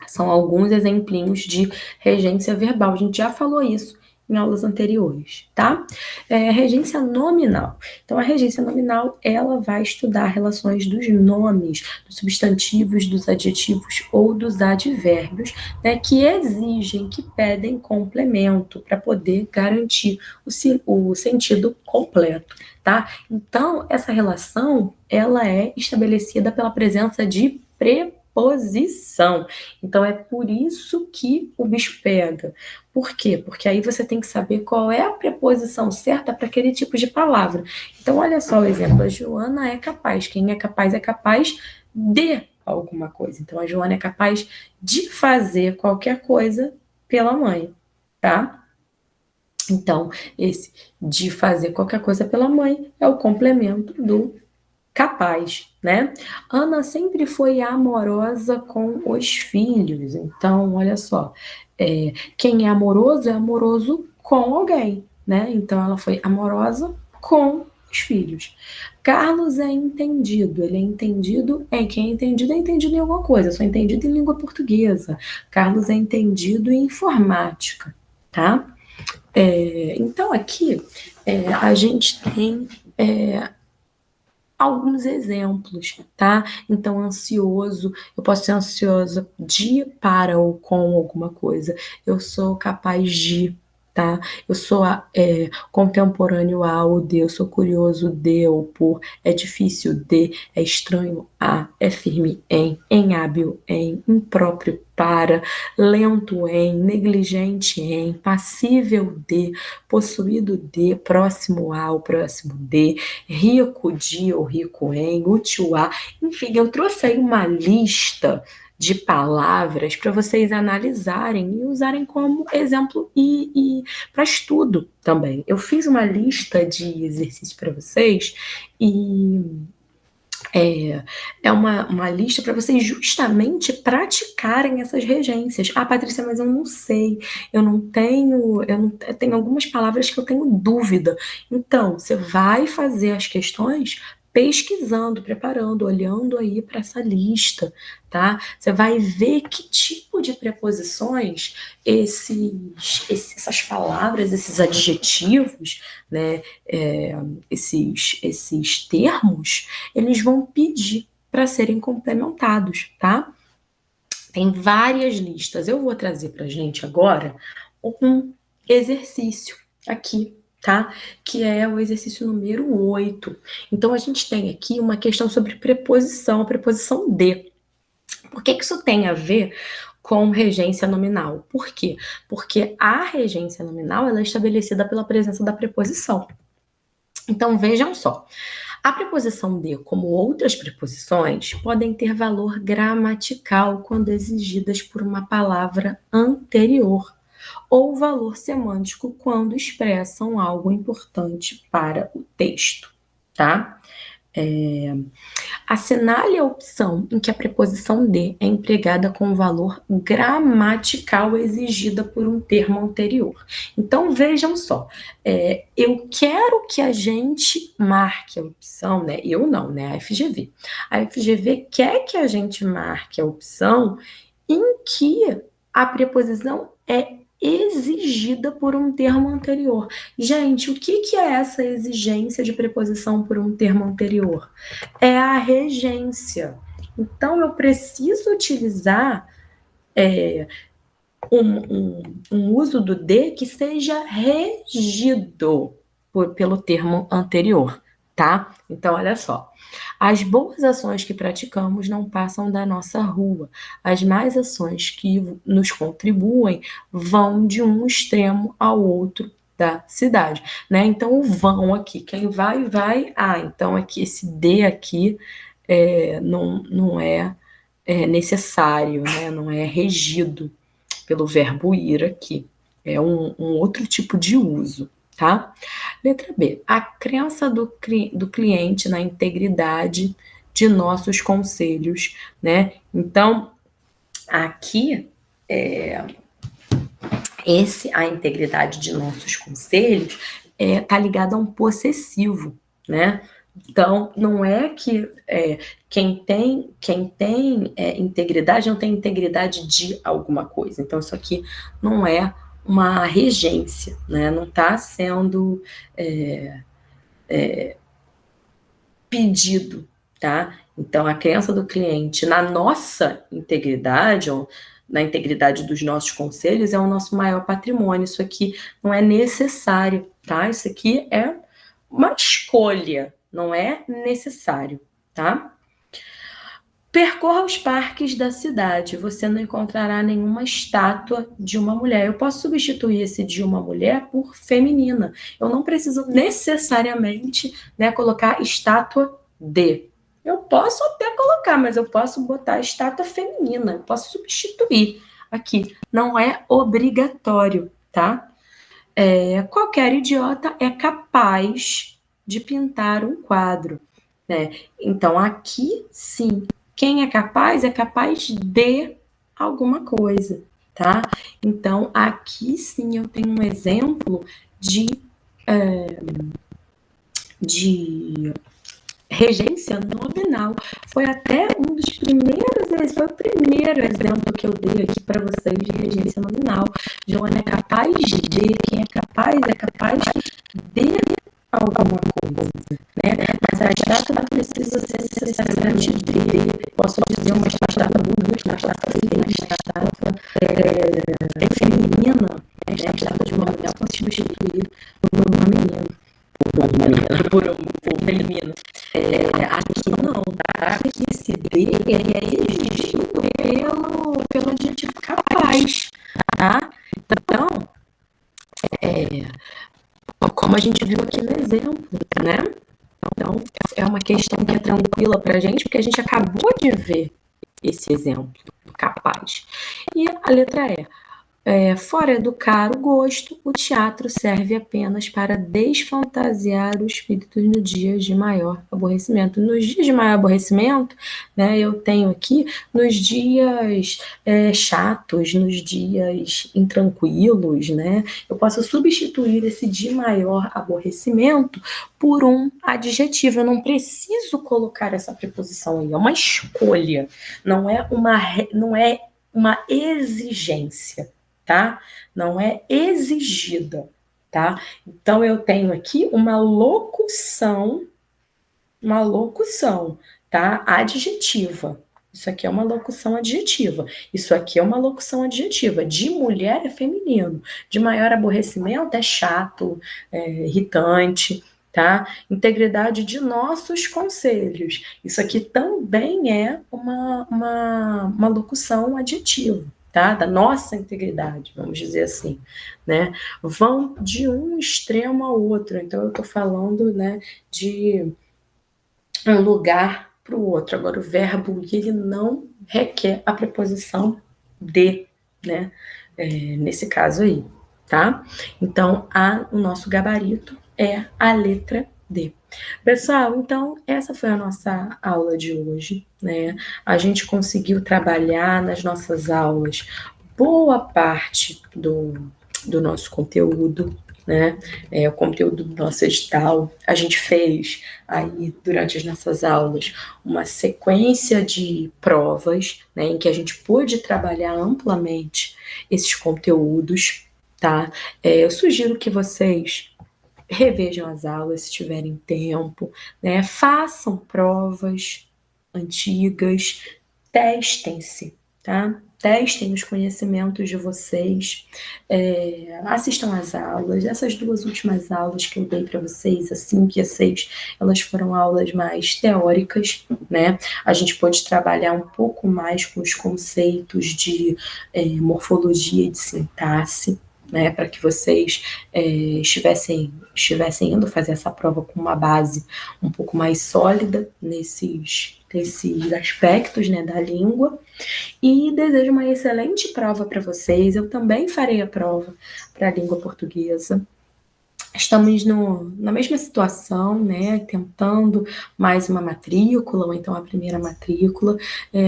São alguns exemplinhos de regência verbal. A gente já falou isso em aulas anteriores, tá? Regência nominal. Então, a regência nominal, ela vai estudar relações dos nomes, dos substantivos, dos adjetivos ou dos advérbios, né, que exigem, que pedem complemento para poder garantir o sentido completo, tá? Então, essa relação, ela é estabelecida pela presença de preposição. Então, é por isso que o bicho pega. Por quê? Porque aí você tem que saber qual é a preposição certa para aquele tipo de palavra. Então, olha só o exemplo. A Joana é capaz. Quem é capaz de alguma coisa. Então, a Joana é capaz de fazer qualquer coisa pela mãe, tá? Então, esse de fazer qualquer coisa pela mãe é o complemento do capaz, né? Ana sempre foi amorosa com os filhos. Então, olha só, quem é amoroso com alguém, né? Então, ela foi amorosa com os filhos. Carlos é entendido. Ele é entendido quem é entendido em alguma coisa. Eu sou entendido em língua portuguesa. Carlos é entendido em informática, tá? Então, aqui, a gente tem alguns exemplos, tá? Então, ansioso, eu posso ser ansiosa de, para ou com alguma coisa. Eu sou capaz de, tá? Eu sou contemporâneo ao de, eu sou curioso de ou por, é difícil de, é estranho a, é firme em hábil em, impróprio para, lento em, negligente em, passível de, possuído de, próximo ao, próximo de, rico de ou rico em, útil a. Enfim, eu trouxe aí uma lista de palavras para vocês analisarem e usarem como exemplo e para estudo também. Eu fiz uma lista de exercícios para vocês e é uma lista para vocês justamente praticarem essas regências. Ah, Patrícia, mas eu não sei, eu tenho algumas palavras que eu tenho dúvida. Então, você vai fazer as questões pesquisando, preparando, olhando aí para essa lista, tá? Você vai ver que tipo de preposições essas palavras, esses adjetivos, né, esses termos, eles vão pedir para serem complementados, tá? Tem várias listas. Eu vou trazer para a gente agora um exercício aqui, tá? Que é o exercício número 8. Então, a gente tem aqui uma questão sobre preposição, preposição de. Por que isso tem a ver com regência nominal? Por quê? Porque a regência nominal ela é estabelecida pela presença da preposição. Então, vejam só. A preposição de, como outras preposições, podem ter valor gramatical quando exigidas por uma palavra anterior, ou valor semântico quando expressam algo importante para o texto, tá? Assinale a opção em que a preposição de é empregada com o valor gramatical exigida por um termo anterior. Então, vejam só, eu quero que a gente marque a opção, né? Eu não, né? A FGV. A FGV quer que a gente marque a opção em que a preposição é exigida por um termo anterior. Gente, o que é essa exigência de preposição por um termo anterior? É a regência. Então, eu preciso utilizar um uso do de que seja regido pelo termo anterior, tá? Então, olha só. As boas ações que praticamos não passam da nossa rua. As más ações que nos contribuem vão de um extremo ao outro da cidade, né? Então, o vão aqui, quem vai, vai. Ah, então aqui esse de aqui não é necessário, né? Não é regido pelo verbo ir aqui. É um outro tipo de uso, tá? Letra B. A crença do cliente na integridade de nossos conselhos, né? Então, aqui, a integridade de nossos conselhos tá ligada a um possessivo, né? Então, não é que quem tem integridade não tem integridade de alguma coisa. Então, isso aqui não é uma regência, né? Não está sendo pedido, tá? Então, a crença do cliente na nossa integridade, ou na integridade dos nossos conselhos, é o nosso maior patrimônio. Isso aqui não é necessário, tá? Isso aqui é uma escolha, não é necessário, tá? Percorra os parques da cidade, você não encontrará nenhuma estátua de uma mulher. Eu posso substituir esse de uma mulher por feminina. Eu não preciso necessariamente, né, colocar estátua de. Eu posso até colocar, mas eu posso botar estátua feminina. Eu posso substituir aqui. Não é obrigatório, tá? Qualquer idiota é capaz de pintar um quadro, né? Então, aqui, sim, quem é capaz de alguma coisa, tá? Então, aqui, sim, eu tenho um exemplo de regência nominal. Foi até um dos primeiros, foi o primeiro exemplo que eu dei aqui para vocês de regência nominal. Joana é capaz de, quem é capaz de alguma coisa, né? Mas a estátua não precisa ser necessariamente de, posso dizer uma estátua bonita, uma estátua feminina, né? A estátua de uma mulher pode substituir por uma menina. Por um feminino. Aqui não, tá? Que se dê, ele é exigido pelo adjetivo capaz, tá? Então, como a gente viu aqui no exemplo, né? Então, é uma questão que é tranquila pra gente, porque a gente acabou de ver esse exemplo capaz. E a letra fora do caro gosto, o teatro serve apenas para desfantasiar o espírito nos dias de maior aborrecimento. Nos dias de maior aborrecimento, né, eu tenho aqui nos dias chatos, nos dias intranquilos, né, eu posso substituir esse de maior aborrecimento por um adjetivo. Eu não preciso colocar essa preposição aí, é uma escolha, não é uma exigência. Tá? Não é exigida, tá? Então eu tenho aqui uma locução, tá? Adjetiva. Isso aqui é uma locução adjetiva. Isso aqui é uma locução adjetiva. De mulher é feminino. De maior aborrecimento é chato, irritante, tá? Integridade de nossos conselhos. Isso aqui também é uma locução adjetiva. Tá? Da nossa integridade, vamos dizer assim, né? Vão de um extremo ao outro. Então, eu estou falando, né, de um lugar para o outro. Agora, o verbo ele não requer a preposição de, né? Nesse caso aí, tá? Então, o nosso gabarito é a letra D. Pessoal, então essa foi a nossa aula de hoje, né? A gente conseguiu trabalhar nas nossas aulas boa parte do nosso conteúdo, né? O conteúdo do nosso edital. A gente fez aí, durante as nossas aulas, uma sequência de provas, né, em que a gente pôde trabalhar amplamente esses conteúdos, tá? Eu sugiro que vocês revejam as aulas se tiverem tempo, né? Façam provas antigas, testem-se, tá? Testem os conhecimentos de vocês, assistam às aulas. Essas 2 últimas aulas que eu dei para vocês, a 5 e a 6, elas foram aulas mais teóricas, né? A gente pôde trabalhar um pouco mais com os conceitos de morfologia e de sintaxe, né, para que vocês estivessem indo fazer essa prova com uma base um pouco mais sólida nesses aspectos, né, da língua. E desejo uma excelente prova para vocês. Eu também farei a prova para a língua portuguesa. Estamos na mesma situação, né, tentando mais uma matrícula, ou então a primeira matrícula.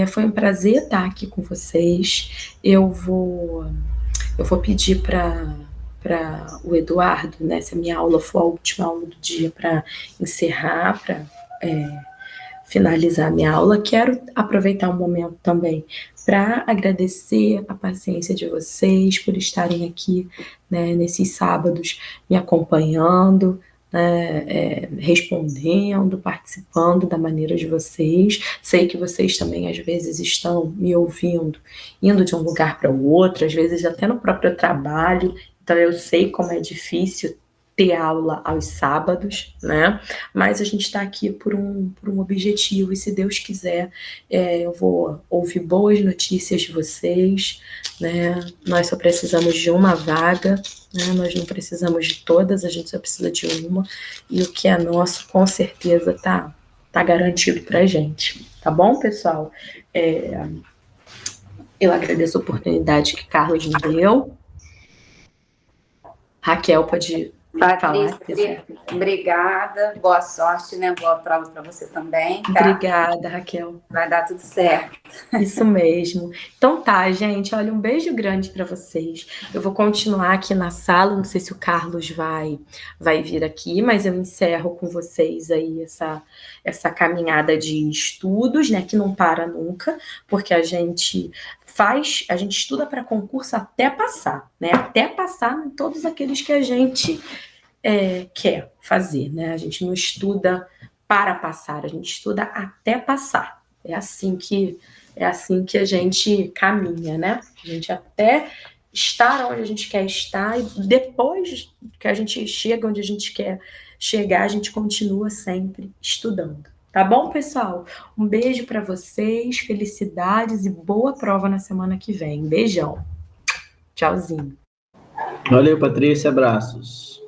Foi um prazer estar aqui com vocês. Eu vou pedir para o Eduardo, né, se a minha aula for a última aula do dia, para encerrar, para finalizar a minha aula. Quero aproveitar um momento também para agradecer a paciência de vocês por estarem aqui, né, nesses sábados me acompanhando, né, respondendo, participando da maneira de vocês. Sei que vocês também às vezes estão me ouvindo, indo de um lugar para o outro, às vezes até no próprio trabalho, então eu sei como é difícil ter aula aos sábados, né? Mas a gente está aqui por um objetivo, e se Deus quiser, eu vou ouvir boas notícias de vocês, né? Nós só precisamos de uma vaga, né? Nós não precisamos de todas, a gente só precisa de uma, e o que é nosso, com certeza, tá garantido pra gente, tá bom, pessoal? Eu agradeço a oportunidade que Carlos me deu. Raquel, pode Patrícia, obrigada. Boa sorte, né? Boa prova para você também, tá? Obrigada, Raquel. Vai dar tudo certo. Isso mesmo. Então tá, gente. Olha, um beijo grande para vocês. Eu vou continuar aqui na sala. Não sei se o Carlos vai vir aqui, mas eu encerro com vocês aí essa caminhada de estudos, né? Que não para nunca, porque a gente estuda para concurso até passar, né? Até passar em todos aqueles que a gente quer fazer, né? A gente não estuda para passar, a gente estuda até passar. É assim que a gente caminha, né? A gente até estar onde a gente quer estar e depois que a gente chega onde a gente quer chegar, a gente continua sempre estudando. Tá bom, pessoal? Um beijo para vocês, felicidades e boa prova na semana que vem. Beijão. Tchauzinho. Valeu, Patrícia. Abraços.